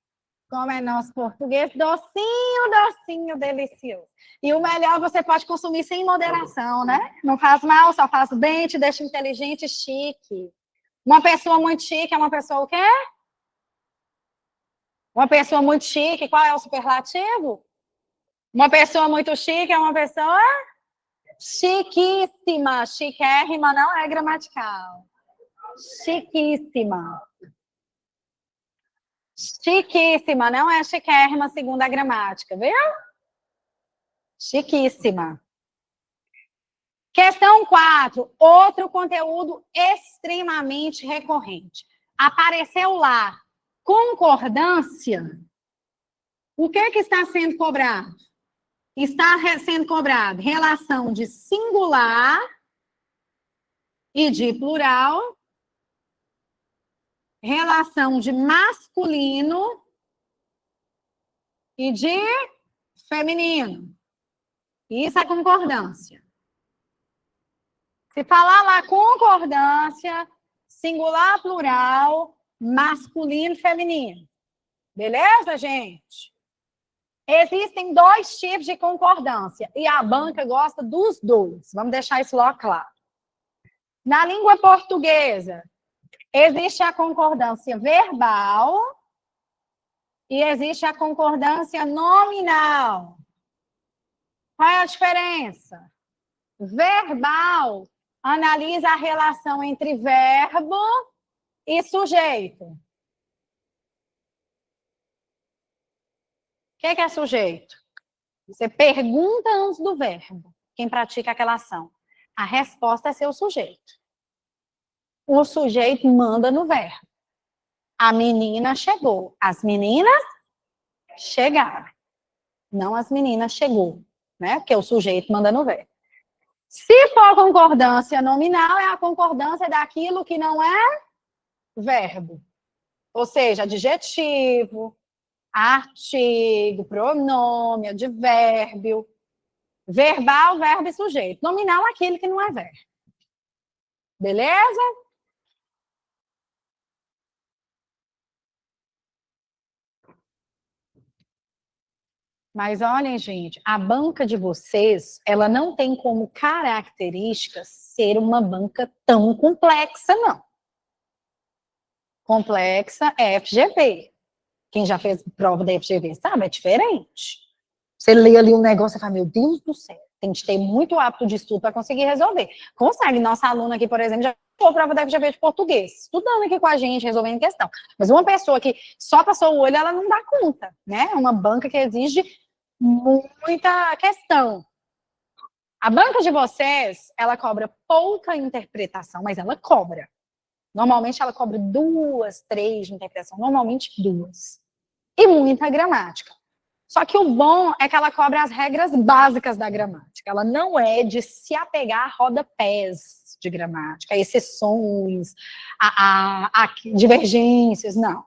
Como é nosso português? Docinho, delicioso. E o melhor, você pode consumir sem moderação, né? Não faz mal, só faz bem, te deixa inteligente e chique. Uma pessoa muito chique é uma pessoa o quê? Uma pessoa muito chique, qual é o superlativo? Uma pessoa muito chique é uma pessoa chiquíssima. Chiquérrima não é gramatical. Chiquíssima. Chiquíssima, não é chiquérrima segundo a gramática, viu? Chiquíssima. Questão 4. Outro conteúdo extremamente recorrente. Apareceu lá concordância. O que está sendo cobrado? Está sendo cobrado relação de singular e de plural, relação de masculino e de feminino. Isso é concordância. Se falar lá concordância, singular, plural, masculino e feminino. Beleza, gente? Existem 2 tipos de concordância e a banca gosta dos 2. Vamos deixar isso logo claro. Na língua portuguesa, existe a concordância verbal e existe a concordância nominal. Qual é a diferença? Verbal analisa a relação entre verbo e sujeito. O que é sujeito? Você pergunta antes do verbo, quem pratica aquela ação. A resposta é seu sujeito. O sujeito manda no verbo. A menina chegou. As meninas chegaram. Não as meninas chegou, né? Porque o sujeito manda no verbo. Se for concordância nominal, é a concordância daquilo que não é verbo. Ou seja, adjetivo, artigo, pronome, advérbio. Verbal, verbo e sujeito. Nominal, aquele que não é verbo. Beleza? Mas olhem, gente, a banca de vocês, ela não tem como característica ser uma banca tão complexa, não. Complexa é FGV. Quem já fez prova da FGV sabe, é diferente. Você lê ali um negócio e fala, meu Deus do céu, Tem que ter muito hábito de estudo para conseguir resolver. Consegue. Nossa aluna aqui, por exemplo, já passou a prova da FGV de português, estudando aqui com a gente, resolvendo questão. Mas uma pessoa que só passou o olho, ela não dá conta, né? É uma banca que exige muita questão. A banca de vocês, ela cobra pouca interpretação, mas ela cobra. Normalmente ela cobra 2, 3 de interpretação, normalmente 2. E muita gramática. Só que o bom é que ela cobra as regras básicas da gramática. Ela não é de se apegar a rodapés de gramática, a exceções, a divergências, não.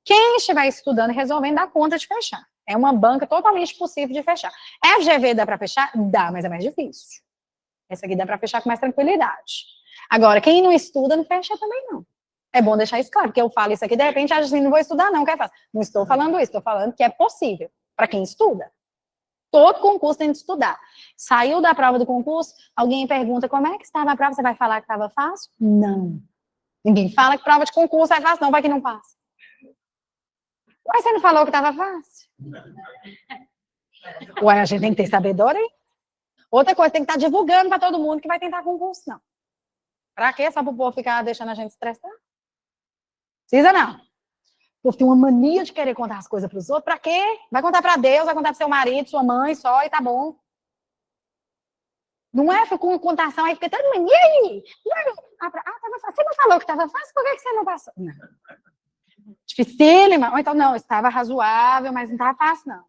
Quem estiver estudando e resolvendo dá conta de fechar. É uma banca totalmente possível de fechar. FGV dá para fechar? Dá, mas é mais difícil. Essa aqui dá para fechar com mais tranquilidade. Agora, quem não estuda, não fecha também não. É bom deixar isso claro, porque eu falo isso aqui, de repente, acho assim, não vou estudar não, que é fácil. Não estou falando isso, estou falando que é possível, para quem estuda. Todo concurso tem que estudar. Saiu da prova do concurso, alguém pergunta como é que estava a prova, você vai falar que estava fácil? Não. Ninguém fala que prova de concurso é fácil, não, vai que não passa. Mas você não falou que estava fácil? Ué, a gente tem que ter sabedoria. Outra coisa, tem que estar divulgando para todo mundo que vai tentar concurso, não. Pra quê? Só pro povo ficar deixando a gente estressar? Precisa não. O povo tem uma mania de querer contar as coisas pros outros. Pra quê? Vai contar pra Deus, vai contar pro seu marido, sua mãe, só, e tá bom. Não é com contação, aí fica todo mundo, e aí? Tava fácil. Você não falou que tava fácil? Por que você não passou? Não. Dificílima. Ou então, não, estava razoável, mas não tava fácil, não.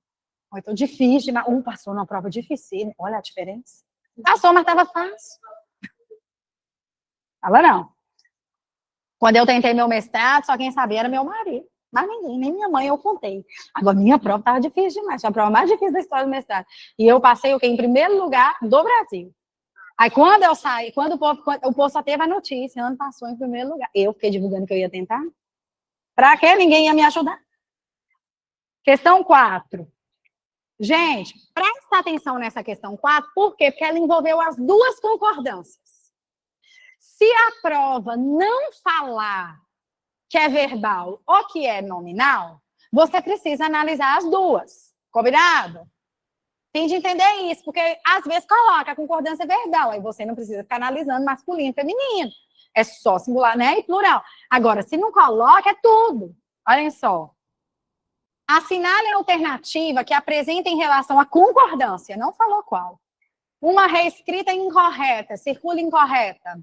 Ou então, difícil. Passou numa prova difícil. Olha a diferença. Passou, mas tava fácil. Fala não. Quando eu tentei meu mestrado, só quem sabia era meu marido. Mas ninguém, nem minha mãe eu contei. Agora, minha prova estava difícil demais. Foi a prova mais difícil da história do mestrado. E eu passei o quê? Em primeiro lugar do Brasil. Aí, quando eu saí, quando o povo só teve a notícia, ano passou em primeiro lugar. Eu fiquei divulgando que eu ia tentar. Pra quê? Ninguém ia me ajudar. Questão 4. Gente, presta atenção nessa questão 4. Por quê? Porque ela envolveu as duas concordâncias. Se a prova não falar que é verbal ou que é nominal, você precisa analisar as duas. Combinado? Tem de entender isso, porque às vezes coloca a concordância verbal, aí você não precisa ficar analisando masculino e feminino. É só singular, né? E plural. Agora, se não coloca, é tudo. Olhem só. Assinale a alternativa que apresenta em relação à concordância. Não falou qual. Uma reescrita incorreta, circula incorreta.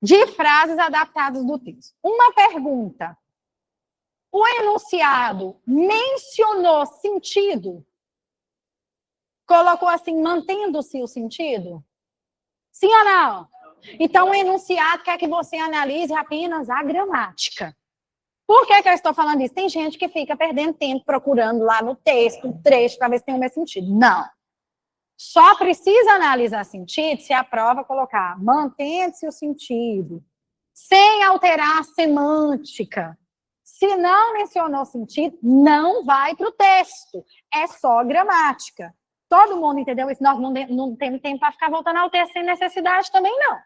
De frases adaptadas do texto. Uma pergunta. O enunciado mencionou sentido? Colocou assim, mantendo-se o sentido? Sim ou não? Então, o enunciado quer que você analise apenas a gramática. Por que eu estou falando isso? Tem gente que fica perdendo tempo procurando lá no texto, um trecho, para ver se tem o mesmo sentido. Não. Só precisa analisar sentido se a prova colocar mantendo-se o sentido, sem alterar a semântica. Se não mencionou sentido, não vai para o texto. É só gramática. Todo mundo entendeu isso? Nós não temos tempo para ficar voltando ao texto sem necessidade também, não.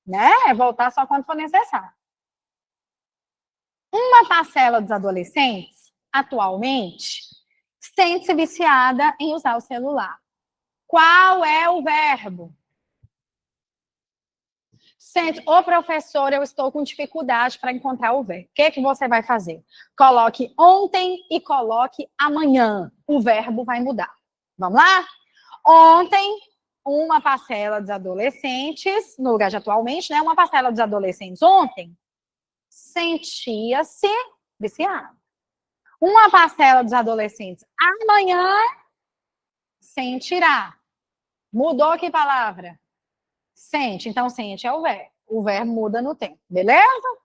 Né? É voltar só quando for necessário. Uma parcela dos adolescentes, atualmente, sente-se viciada em usar o celular. Qual é o verbo? Sente, ô professor, eu estou com dificuldade para encontrar o verbo. O que que você vai fazer? Coloque ontem e coloque amanhã. O verbo vai mudar. Vamos lá? Ontem, uma parcela dos adolescentes, no lugar de atualmente, né? Uma parcela dos adolescentes ontem sentia-se viciado. Uma parcela dos adolescentes amanhã sentirá. Mudou que palavra? Sente. Então, sente é o verbo. O verbo muda no tempo. Beleza?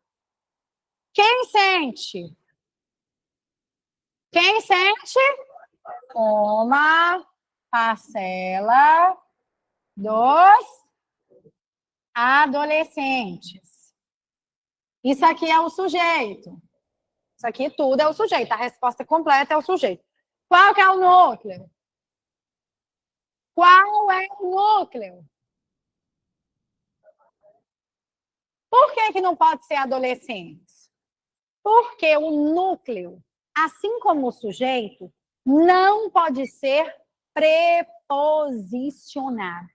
Quem sente? Quem sente? Uma parcela dos adolescentes. Isso aqui é o sujeito. Isso aqui tudo é o sujeito. A resposta completa é o sujeito. Qual que é o núcleo? Qual é o núcleo? Por que não pode ser adolescentes? Porque o núcleo, assim como o sujeito, não pode ser preposicionado.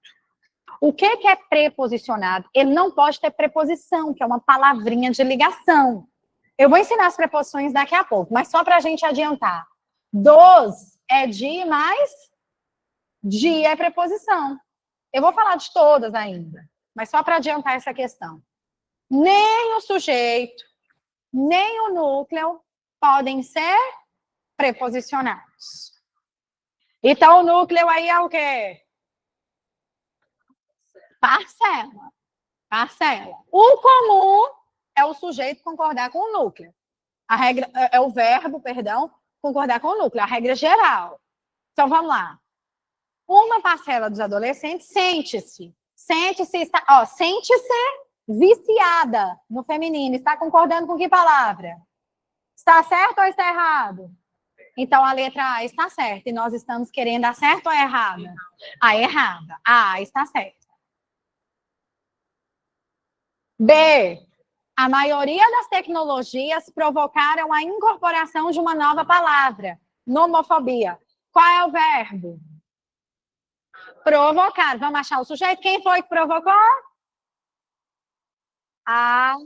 O que é preposicionado? Ele não pode ter preposição, que é uma palavrinha de ligação. Eu vou ensinar as preposições daqui a pouco, mas só para a gente adiantar. Dos é de, mais de é preposição. Eu vou falar de todas ainda, mas só para adiantar essa questão. Nem o sujeito, nem o núcleo podem ser preposicionados. Então, o núcleo aí é o quê? Parcela. Parcela. O comum é o sujeito concordar com o núcleo. A regra é o verbo, perdão, concordar com o núcleo, a regra geral. Então, vamos lá. Uma parcela dos adolescentes sente-se viciada no feminino. Está concordando com que palavra? Está certo ou está errado? Então, a letra A está certa. E nós estamos querendo a certa ou a errada? A errada. A está certa. B. A maioria das tecnologias provocaram a incorporação de uma nova palavra. Nomofobia. Qual é o verbo? Provocar. Vamos achar o sujeito? Quem foi que provocou? A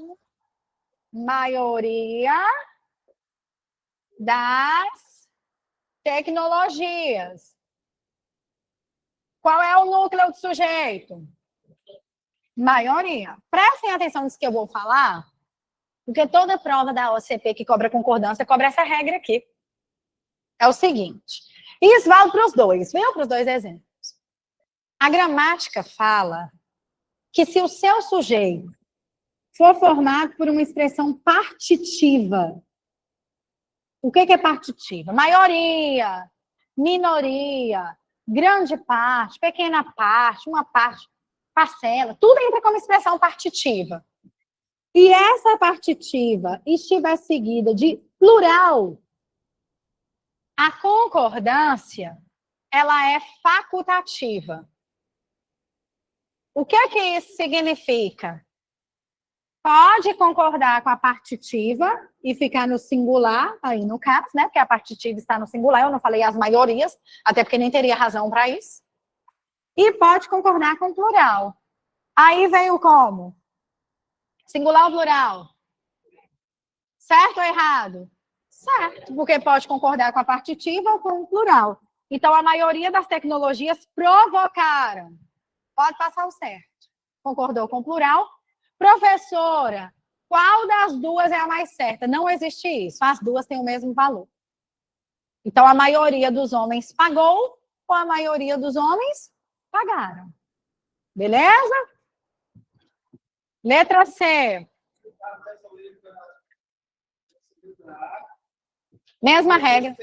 maioria das tecnologias. Qual é o núcleo do sujeito? Maioria. Prestem atenção nisso que eu vou falar, porque toda prova da OCP que cobra concordância cobra essa regra aqui. É o seguinte, e isso vale para os dois, viu? Para os dois exemplos. A gramática fala que se o seu sujeito for formado por uma expressão partitiva, o que é partitiva? Maioria, minoria, grande parte, pequena parte, uma parte, parcela, tudo entra como expressão partitiva. E essa partitiva estiver seguida de plural, a concordância, ela é facultativa. O que isso significa? Pode concordar com a partitiva e ficar no singular, aí no caso, né? Porque a partitiva está no singular, eu não falei as maiorias, até porque nem teria razão para isso. E pode concordar com o plural. Aí veio como? Singular ou plural? Certo ou errado? Certo, porque pode concordar com a partitiva ou com o plural. Então, a maioria das tecnologias provocaram. Pode passar o certo. Concordou com o plural? Professora, qual das duas é a mais certa? Não existe isso. As duas têm o mesmo valor. Então, a maioria dos homens pagou ou a maioria dos homens pagaram. Beleza? Letra C. Mesma regra.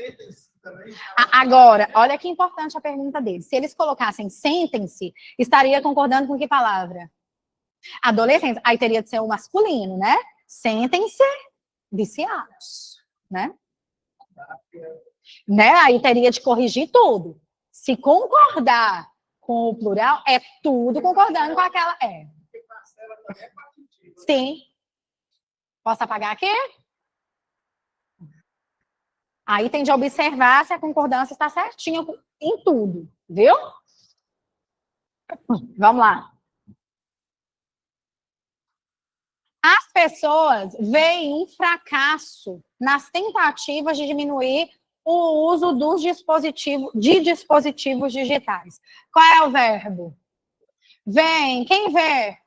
Agora, olha que importante a pergunta dele. Se eles colocassem sentem-se, estaria concordando com que palavra? Adolescentes. Aí teria de ser o masculino, né? Sentem-se viciados, né? Aí teria de corrigir tudo. Se concordar com o plural, é tudo concordando com aquela... Sim. Posso apagar aqui? Aí tem de observar se a concordância está certinha em tudo, viu? Vamos lá. As pessoas veem um fracasso nas tentativas de diminuir o uso dos dispositivos digitais. Qual é o verbo? Vem. Quem vê?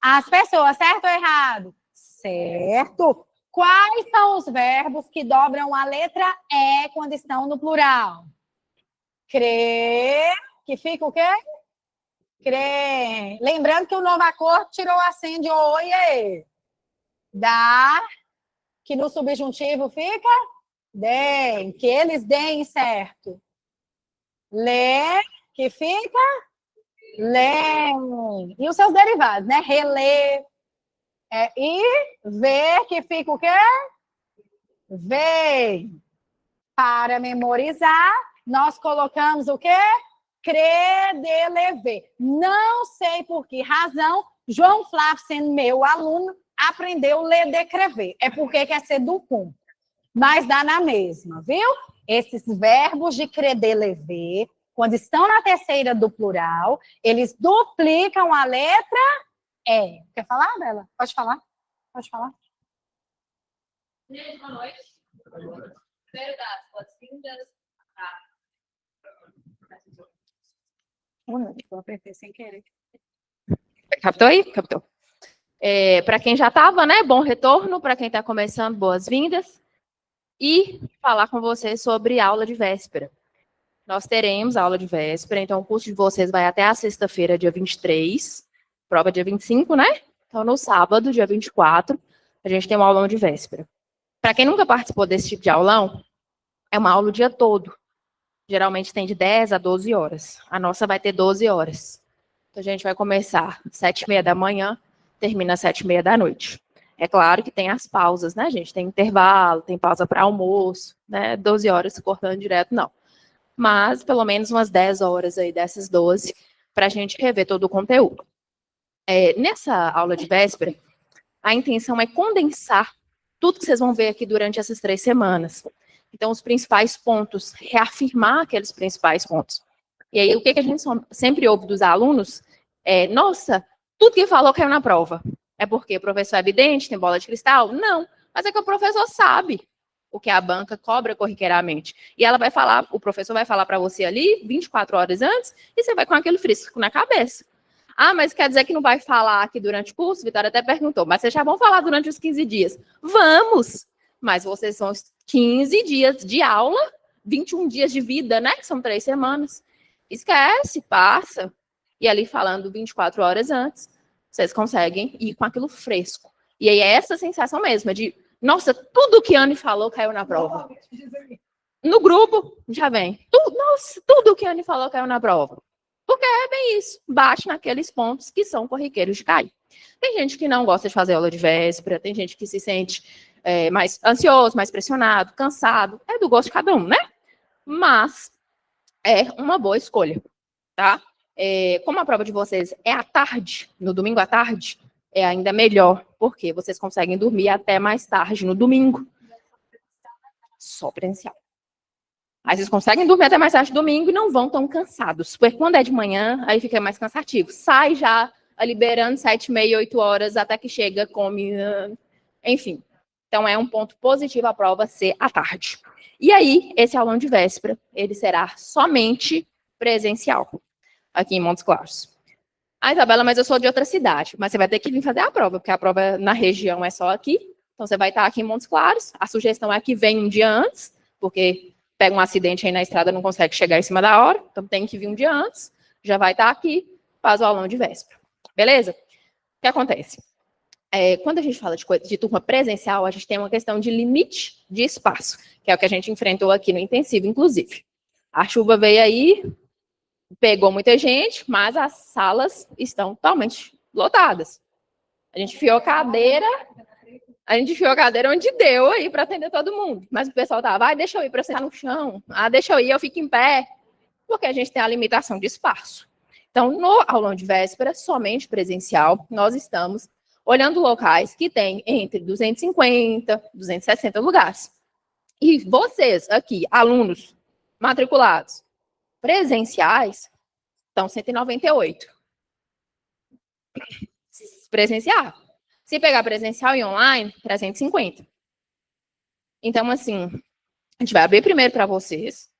As pessoas, certo ou errado? Certo. Quais são os verbos que dobram a letra E quando estão no plural? Crer, que fica o quê? Crer. Lembrando que o Novacor tirou o acento de oie. Dar, que no subjuntivo fica? Deem, que eles deem, certo. Ler, que fica? Leem. E os seus derivados, né? Reler. E ver, que fica o quê? Ver. Para memorizar, nós colocamos o quê? Credelever. Não sei por que razão João Flávio, sendo meu aluno, aprendeu a ler e escrever. É porque quer ser do cum. Mas dá na mesma, viu? Esses verbos de credelever Quando estão na terceira do plural, eles duplicam a letra E. Quer falar, Bela? Pode falar. Pode falar. Gente, boa noite. Primeiro das boas-vindas. Eu apertei sem querer. Captou aí? Captou. Para quem já estava, né? Bom retorno. Para quem está começando, boas-vindas. E falar com vocês sobre aula de véspera. Nós teremos aula de véspera, então o curso de vocês vai até a sexta-feira, dia 23, prova dia 25, né? Então no sábado, dia 24, a gente tem uma aulão de véspera. Para quem nunca participou desse tipo de aulão, é uma aula o dia todo. Geralmente tem de 10 a 12 horas. A nossa vai ter 12 horas. Então a gente vai começar às 7h30 da manhã, termina às 7h30 da noite. É claro que tem as pausas, né, gente? Tem intervalo, tem pausa para almoço, né? 12 horas cortando direto, não. Mas pelo menos umas 10 horas aí dessas 12 para a gente rever todo o conteúdo. Nessa aula de véspera, a intenção é condensar tudo que vocês vão ver aqui durante essas 3 semanas. Então, os principais pontos, reafirmar aqueles principais pontos. E aí, o que a gente sempre ouve dos alunos é, nossa, tudo que falou caiu na prova. É porque o professor é evidente, tem bola de cristal? Não, mas é que o professor sabe o que a banca cobra corriqueiramente. E ela vai falar, o professor vai falar para você ali 24 horas antes, e você vai com aquele frisco na cabeça. Ah, mas quer dizer que não vai falar aqui durante o curso? Vitória até perguntou, mas vocês já vão falar durante os 15 dias? Vamos! Mas vocês são 15 dias de aula, 21 dias de vida, né? São 3 semanas. Esquece, passa. E ali falando 24 horas antes, vocês conseguem ir com aquilo fresco. E aí é essa sensação mesmo, de nossa, tudo que a Anne falou caiu na prova. No grupo, já vem. Nossa, tudo que a Anne falou caiu na prova. Porque é bem isso. Bate naqueles pontos que são corriqueiros de cair. Tem gente que não gosta de fazer aula de véspera, tem gente que se sente mais ansioso, mais pressionado, cansado. É do gosto de cada um, né? Mas é uma boa escolha, tá? Como a prova de vocês é à tarde, no domingo à tarde, é ainda melhor, porque vocês conseguem dormir até mais tarde no domingo. Só presencial. Aí vocês conseguem dormir até mais tarde no domingo e não vão tão cansados. Porque quando é de manhã, aí fica mais cansativo. Sai já liberando 7h30, 8 horas, até que chega, come, enfim. Então é um ponto positivo a prova ser à tarde. E aí, esse aulão de véspera, ele será somente presencial, aqui em Montes Claros. Ah, Isabela, mas eu sou de outra cidade. Mas você vai ter que vir fazer a prova, porque a prova na região é só aqui. Então, você vai estar aqui em Montes Claros. A sugestão é que venha um dia antes, porque pega um acidente aí na estrada, não consegue chegar em cima da hora. Então, tem que vir um dia antes. Já vai estar aqui, faz o aulão de véspera. Beleza? O que acontece? Quando a gente fala de turma presencial, a gente tem uma questão de limite de espaço, que é o que a gente enfrentou aqui no intensivo, inclusive. A chuva veio aí, pegou muita gente, mas as salas estão totalmente lotadas. A gente enfiou cadeira onde deu aí para atender todo mundo. Mas o pessoal tava, deixa eu ir para sentar no chão. Deixa eu ir, eu fico em pé. Porque a gente tem a limitação de espaço. Então, no aulão de véspera, somente presencial, nós estamos olhando locais que têm entre 250, 260 lugares. E vocês aqui, alunos matriculados presenciais, estão 198. Presencial. Se pegar presencial e online, 350. Então, assim, a gente vai abrir primeiro para vocês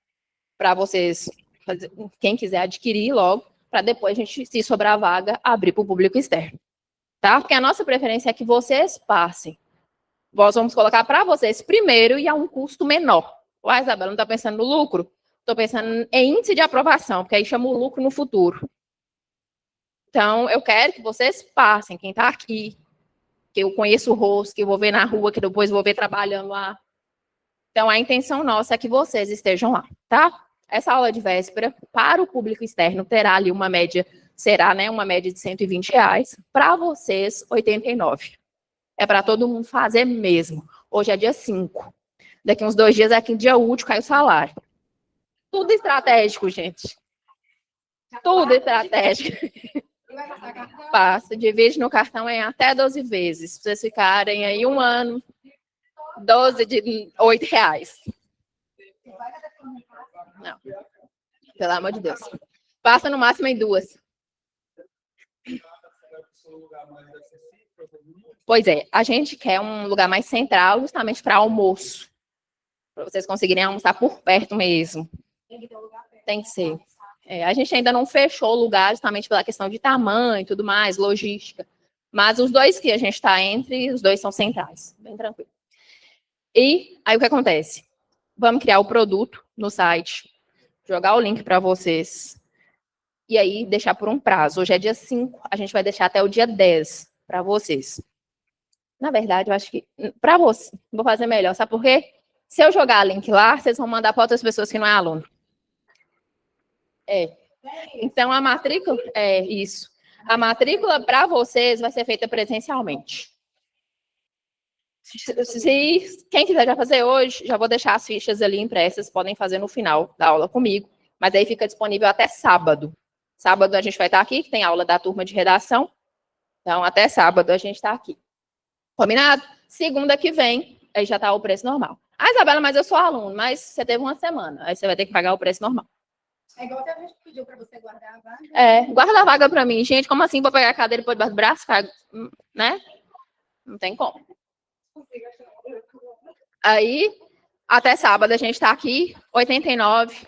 fazer, quem quiser adquirir logo, para depois a gente, se sobrar vaga, abrir para o público externo. Tá? Porque a nossa preferência é que vocês passem. Nós vamos colocar para vocês primeiro e a um custo menor. Ué, Isabela, não está pensando no lucro? Estou pensando em índice de aprovação, porque aí chama o lucro no futuro. Então, eu quero que vocês passem, quem está aqui, que eu conheço o rosto, que eu vou ver na rua, que depois vou ver trabalhando lá. Então, a intenção nossa é que vocês estejam lá, tá? Essa aula de véspera, para o público externo, terá ali uma média, será, né, uma média de R$120. Para vocês, 89. É para todo mundo fazer mesmo. Hoje é dia 5. Daqui uns 2 dias é aqui dia útil, cai o salário. Tudo estratégico, gente. Tudo estratégico. Passa, divide no cartão em até 12 vezes. Pra vocês ficarem aí um ano, 12 de R$8. Não. Pelo amor de Deus. Passa no máximo em 2. Pois é, a gente quer um lugar mais central justamente para almoço. Para vocês conseguirem almoçar por perto mesmo. Tem que ser. A gente ainda não fechou o lugar justamente pela questão de tamanho e tudo mais, logística. Mas os 2 que a gente está entre, os 2 são centrais. Bem tranquilo. E aí o que acontece? Vamos criar o produto no site, jogar o link para vocês. E aí deixar por um prazo. Hoje é dia 5, a gente vai deixar até o dia 10 para vocês. Na verdade, eu acho que para você, vou fazer melhor. Sabe por quê? Se eu jogar link lá, vocês vão mandar para outras pessoas que não é aluno. Então, a matrícula... isso. A matrícula para vocês vai ser feita presencialmente. Se quem quiser já fazer hoje, já vou deixar as fichas ali impressas, podem fazer no final da aula comigo, mas aí fica disponível até sábado. Sábado a gente vai estar aqui, que tem aula da turma de redação, então até sábado a gente está aqui. Combinado? Segunda que vem, aí já está o preço normal. Ah, Isabela, mas eu sou aluno, mas você teve uma semana, aí você vai ter que pagar o preço normal. É igual que a gente pediu para você guardar a vaga. Guarda a vaga para mim. Gente, como assim vou pegar a cadeira e pôr debaixo do braço? Né? Não tem como. Aí, até sábado a gente está aqui, 89.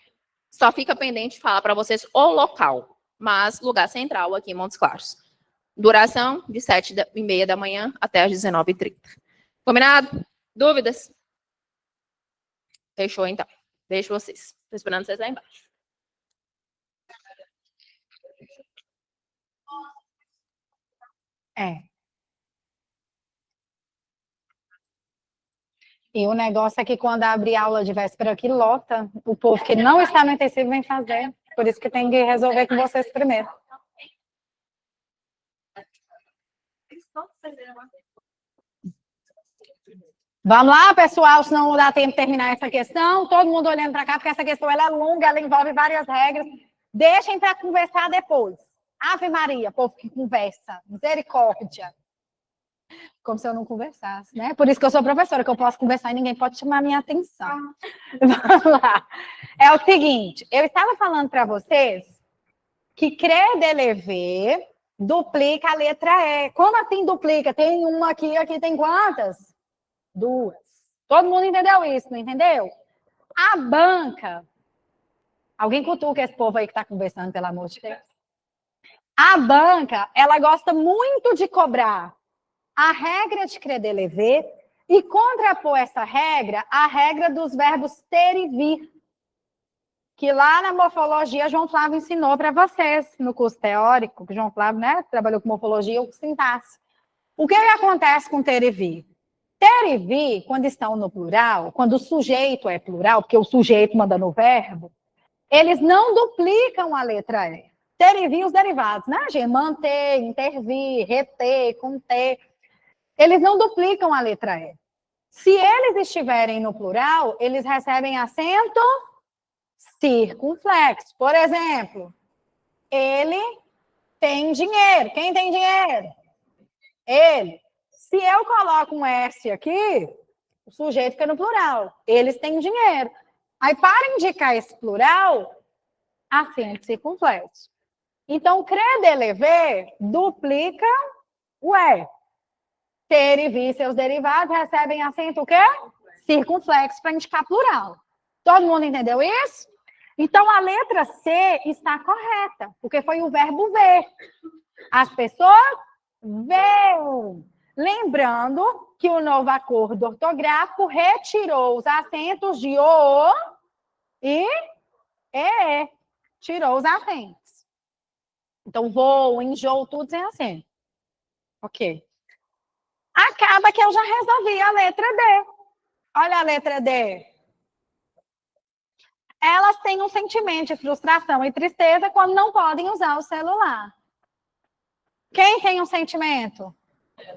Só fica pendente de falar para vocês o local, mas lugar central aqui em Montes Claros. Duração de 7h30 da manhã até as 19h30. Combinado? Dúvidas? Fechou, então. Deixo vocês. Estou esperando vocês lá embaixo. E o negócio é que quando abrir aula de véspera aqui, lota. O povo que não está no intensivo vem fazer. Por isso que tem que resolver com vocês primeiro. Vamos lá, pessoal, senão não dá tempo de terminar essa questão. Todo mundo olhando para cá, porque essa questão ela é longa, ela envolve várias regras. Deixem para conversar depois. Ave Maria, povo que conversa. Misericórdia. Como se eu não conversasse, né? Por isso que eu sou professora, que eu posso conversar e ninguém pode chamar a minha atenção. Vamos lá. É o seguinte, eu estava falando para vocês que CREDELEVE duplica a letra E. Como assim duplica? Tem uma aqui, aqui tem quantas? 2. Todo mundo entendeu isso, não entendeu? A banca... Alguém cutuca esse povo aí que está conversando, pelo amor de Deus. A banca, ela gosta muito de cobrar a regra de CREDELEVE e contrapor essa regra à regra dos verbos ter e vir, que lá na morfologia João Flávio ensinou para vocês, no curso teórico, que João Flávio, né, trabalhou com morfologia ou com sintaxe. O que acontece com ter e vir? Ter e vir, quando estão no plural, quando o sujeito é plural, porque o sujeito manda no verbo, eles não duplicam a letra E. Ter e vir, os derivados, né, gente? Manter, intervir, reter, conter. Eles não duplicam a letra E. Se eles estiverem no plural, eles recebem acento circunflexo. Por exemplo, ele tem dinheiro. Quem tem dinheiro? Ele. Se eu coloco um S aqui, o sujeito fica no plural. Eles têm dinheiro. Aí, para indicar esse plural, acento circunflexo. Então, CREDELEVE duplica o E. Ter e vir, seus derivados recebem acento o quê? Circunflexo para indicar plural. Todo mundo entendeu isso? Então, a letra C está correta, porque foi o verbo ver. As pessoas veem. Lembrando que o novo acordo ortográfico retirou os acentos de O e E. Tirou os acentos. Então, voo, enjoo, tudo sem acento. Ok. Acaba que eu já resolvi a letra D. Olha a letra D. Elas têm um sentimento de frustração e tristeza quando não podem usar o celular. Quem tem um sentimento?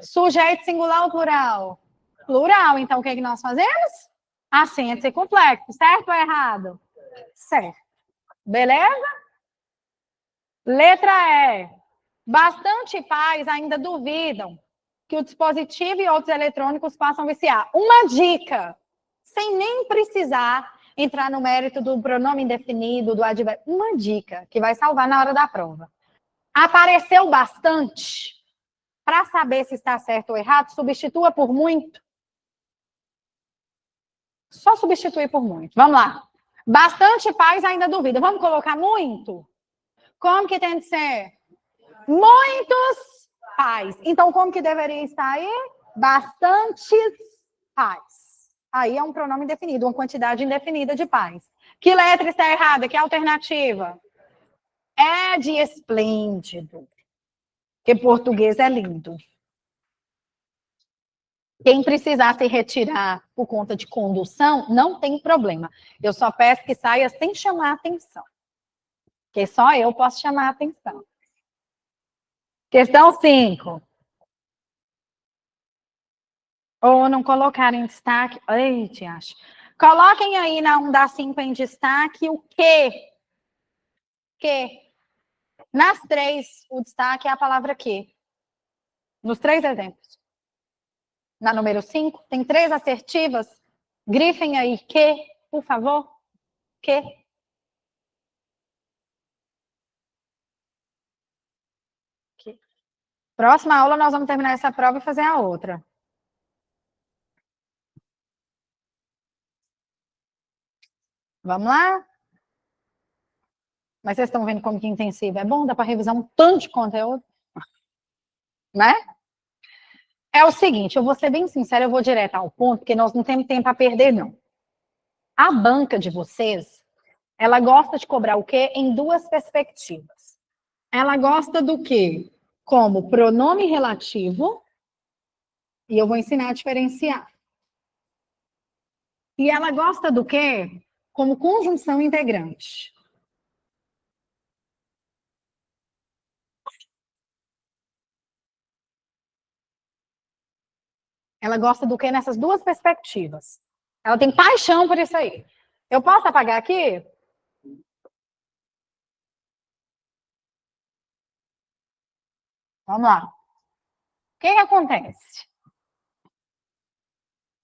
Sujeito singular ou plural? Plural. Então, o que nós fazemos? Acento circunflexo. Certo ou errado? Certo. Beleza? Letra E. Bastante pais ainda duvidam que o dispositivo e outros eletrônicos possam viciar. Uma dica, sem nem precisar entrar no mérito do pronome indefinido, do advérbio. Uma dica que vai salvar na hora da prova. Apareceu bastante. Para saber se está certo ou errado, substitua por muito. Só substituir por muito. Vamos lá. Bastante pais ainda duvida. Vamos colocar muito? Como que tem de ser? Muitos pais. Então, como que deveria estar aí? Bastantes pais. Aí é um pronome indefinido, uma quantidade indefinida de pais. Que letra está errada? Que alternativa? É de esplêndido. Porque português é lindo. Quem precisar se retirar por conta de condução, não tem problema. Eu só peço que saia sem chamar atenção. Porque só eu posso chamar atenção. Questão 5. Ou não colocar em destaque. Eita, acho. Coloquem aí na 1 da 5 em destaque o que. Que. Nas 3, o destaque é a palavra que. Nos 3 exemplos. Na número 5, tem 3 assertivas. Grifem aí que, por favor. Que. Que. Próxima aula nós vamos terminar essa prova e fazer a outra. Vamos lá? Mas vocês estão vendo como que intensivo é bom? Dá para revisar um tanto de conteúdo. Né? É o seguinte, eu vou ser bem sincera, eu vou direto ao ponto, porque nós não temos tempo a perder, não. A banca de vocês, ela gosta de cobrar o quê? Em 2 perspectivas. Ela gosta do quê? Como pronome relativo, e eu vou ensinar a diferenciar. E ela gosta do quê? Como conjunção integrante. Ela gosta do quê nessas 2 perspectivas? Ela tem paixão por isso aí. Eu posso apagar aqui? Vamos lá. O que acontece?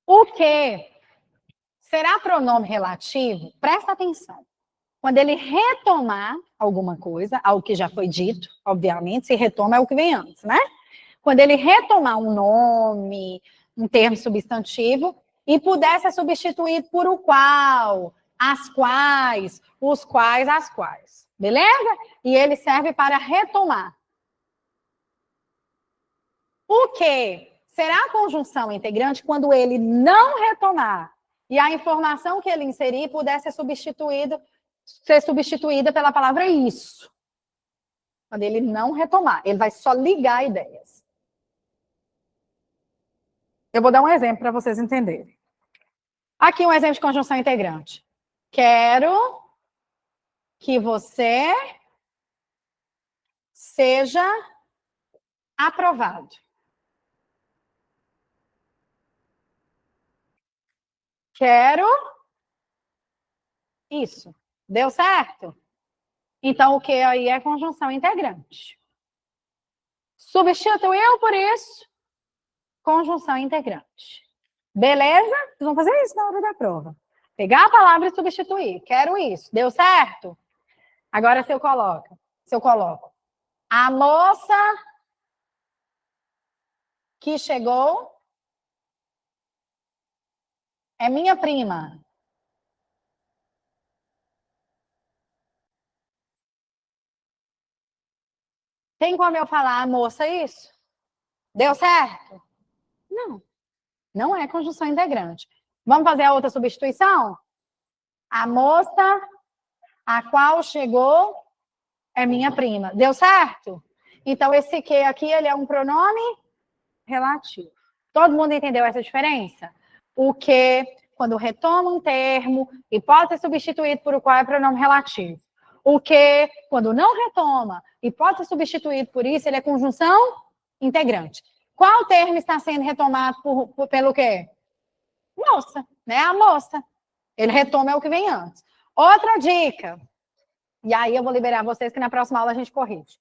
O que será pronome relativo? Presta atenção. Quando ele retomar alguma coisa, algo que já foi dito, obviamente, se retoma é o que vem antes, né? Quando ele retomar um nome, um termo substantivo, e puder ser substituído por o qual, as quais, os quais, as quais. Beleza? E ele serve para retomar. O que será a conjunção integrante quando ele não retomar e a informação que ele inserir puder ser substituída pela palavra isso. Quando ele não retomar, ele vai só ligar ideias. Eu vou dar um exemplo para vocês entenderem. Aqui um exemplo de conjunção integrante. Quero que você seja aprovado. Quero isso. Deu certo? Então, o que aí é conjunção integrante. Substituiu por isso, conjunção integrante. Beleza? Vocês vão fazer isso na hora da prova. Pegar a palavra e substituir. Quero isso. Deu certo? Agora, se eu coloco a moça que chegou é minha prima. Tem como eu falar a moça isso? Deu certo? Não. Não é conjunção integrante. Vamos fazer a outra substituição? A moça a qual chegou é minha prima. Deu certo? Então, esse que aqui, ele é um pronome relativo. Todo mundo entendeu essa diferença? O que, quando retoma um termo e pode ser substituído por o qual é pronome relativo. O que, quando não retoma e pode ser substituído por isso, ele é conjunção integrante. Qual termo está sendo retomado pelo quê? Moça, né? A moça. Ele retoma é o que vem antes. Outra dica. E aí eu vou liberar vocês que na próxima aula a gente corrige.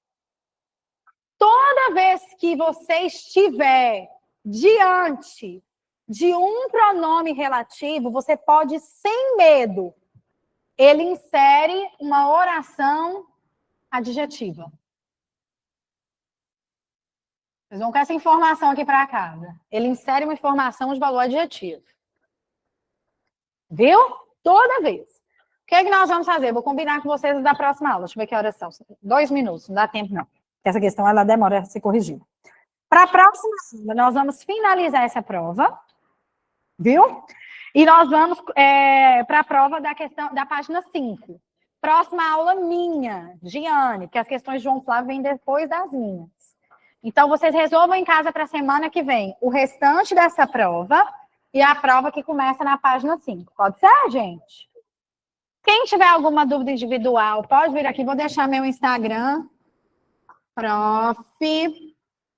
Toda vez que você estiver diante de um pronome relativo, você pode, sem medo, ele insere uma oração adjetiva. Vocês vão com essa informação aqui para casa. Ele insere uma informação de valor adjetivo. Viu? Toda vez. O que é que nós vamos fazer? Vou combinar com vocês da próxima aula. Deixa eu ver que horas são. 2 minutos, não dá tempo não. Essa questão ela demora a ser corrigida. Para a próxima aula, nós vamos finalizar essa prova. Viu? E nós vamos para a prova da questão da página 5. Próxima aula minha, Giane, porque as questões de João Flávio vêm depois das minhas. Então, vocês resolvam em casa para a semana que vem o restante dessa prova e a prova que começa na página 5. Pode ser, gente? Quem tiver alguma dúvida individual, pode vir aqui. Vou deixar meu Instagram. Prof.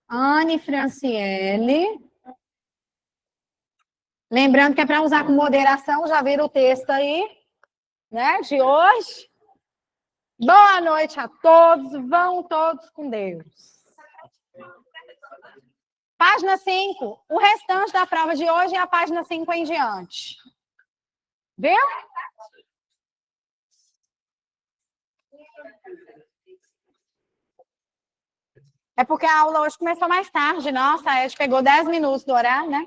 Anne Franciele. Lembrando que é para usar com moderação. Já viram o texto aí, né, de hoje? Boa noite a todos. Vão todos com Deus. Página 5. O restante da prova de hoje é a página 5 em diante. Viu? É porque a aula hoje começou mais tarde. Nossa, a Ed pegou 10 minutos do horário, né?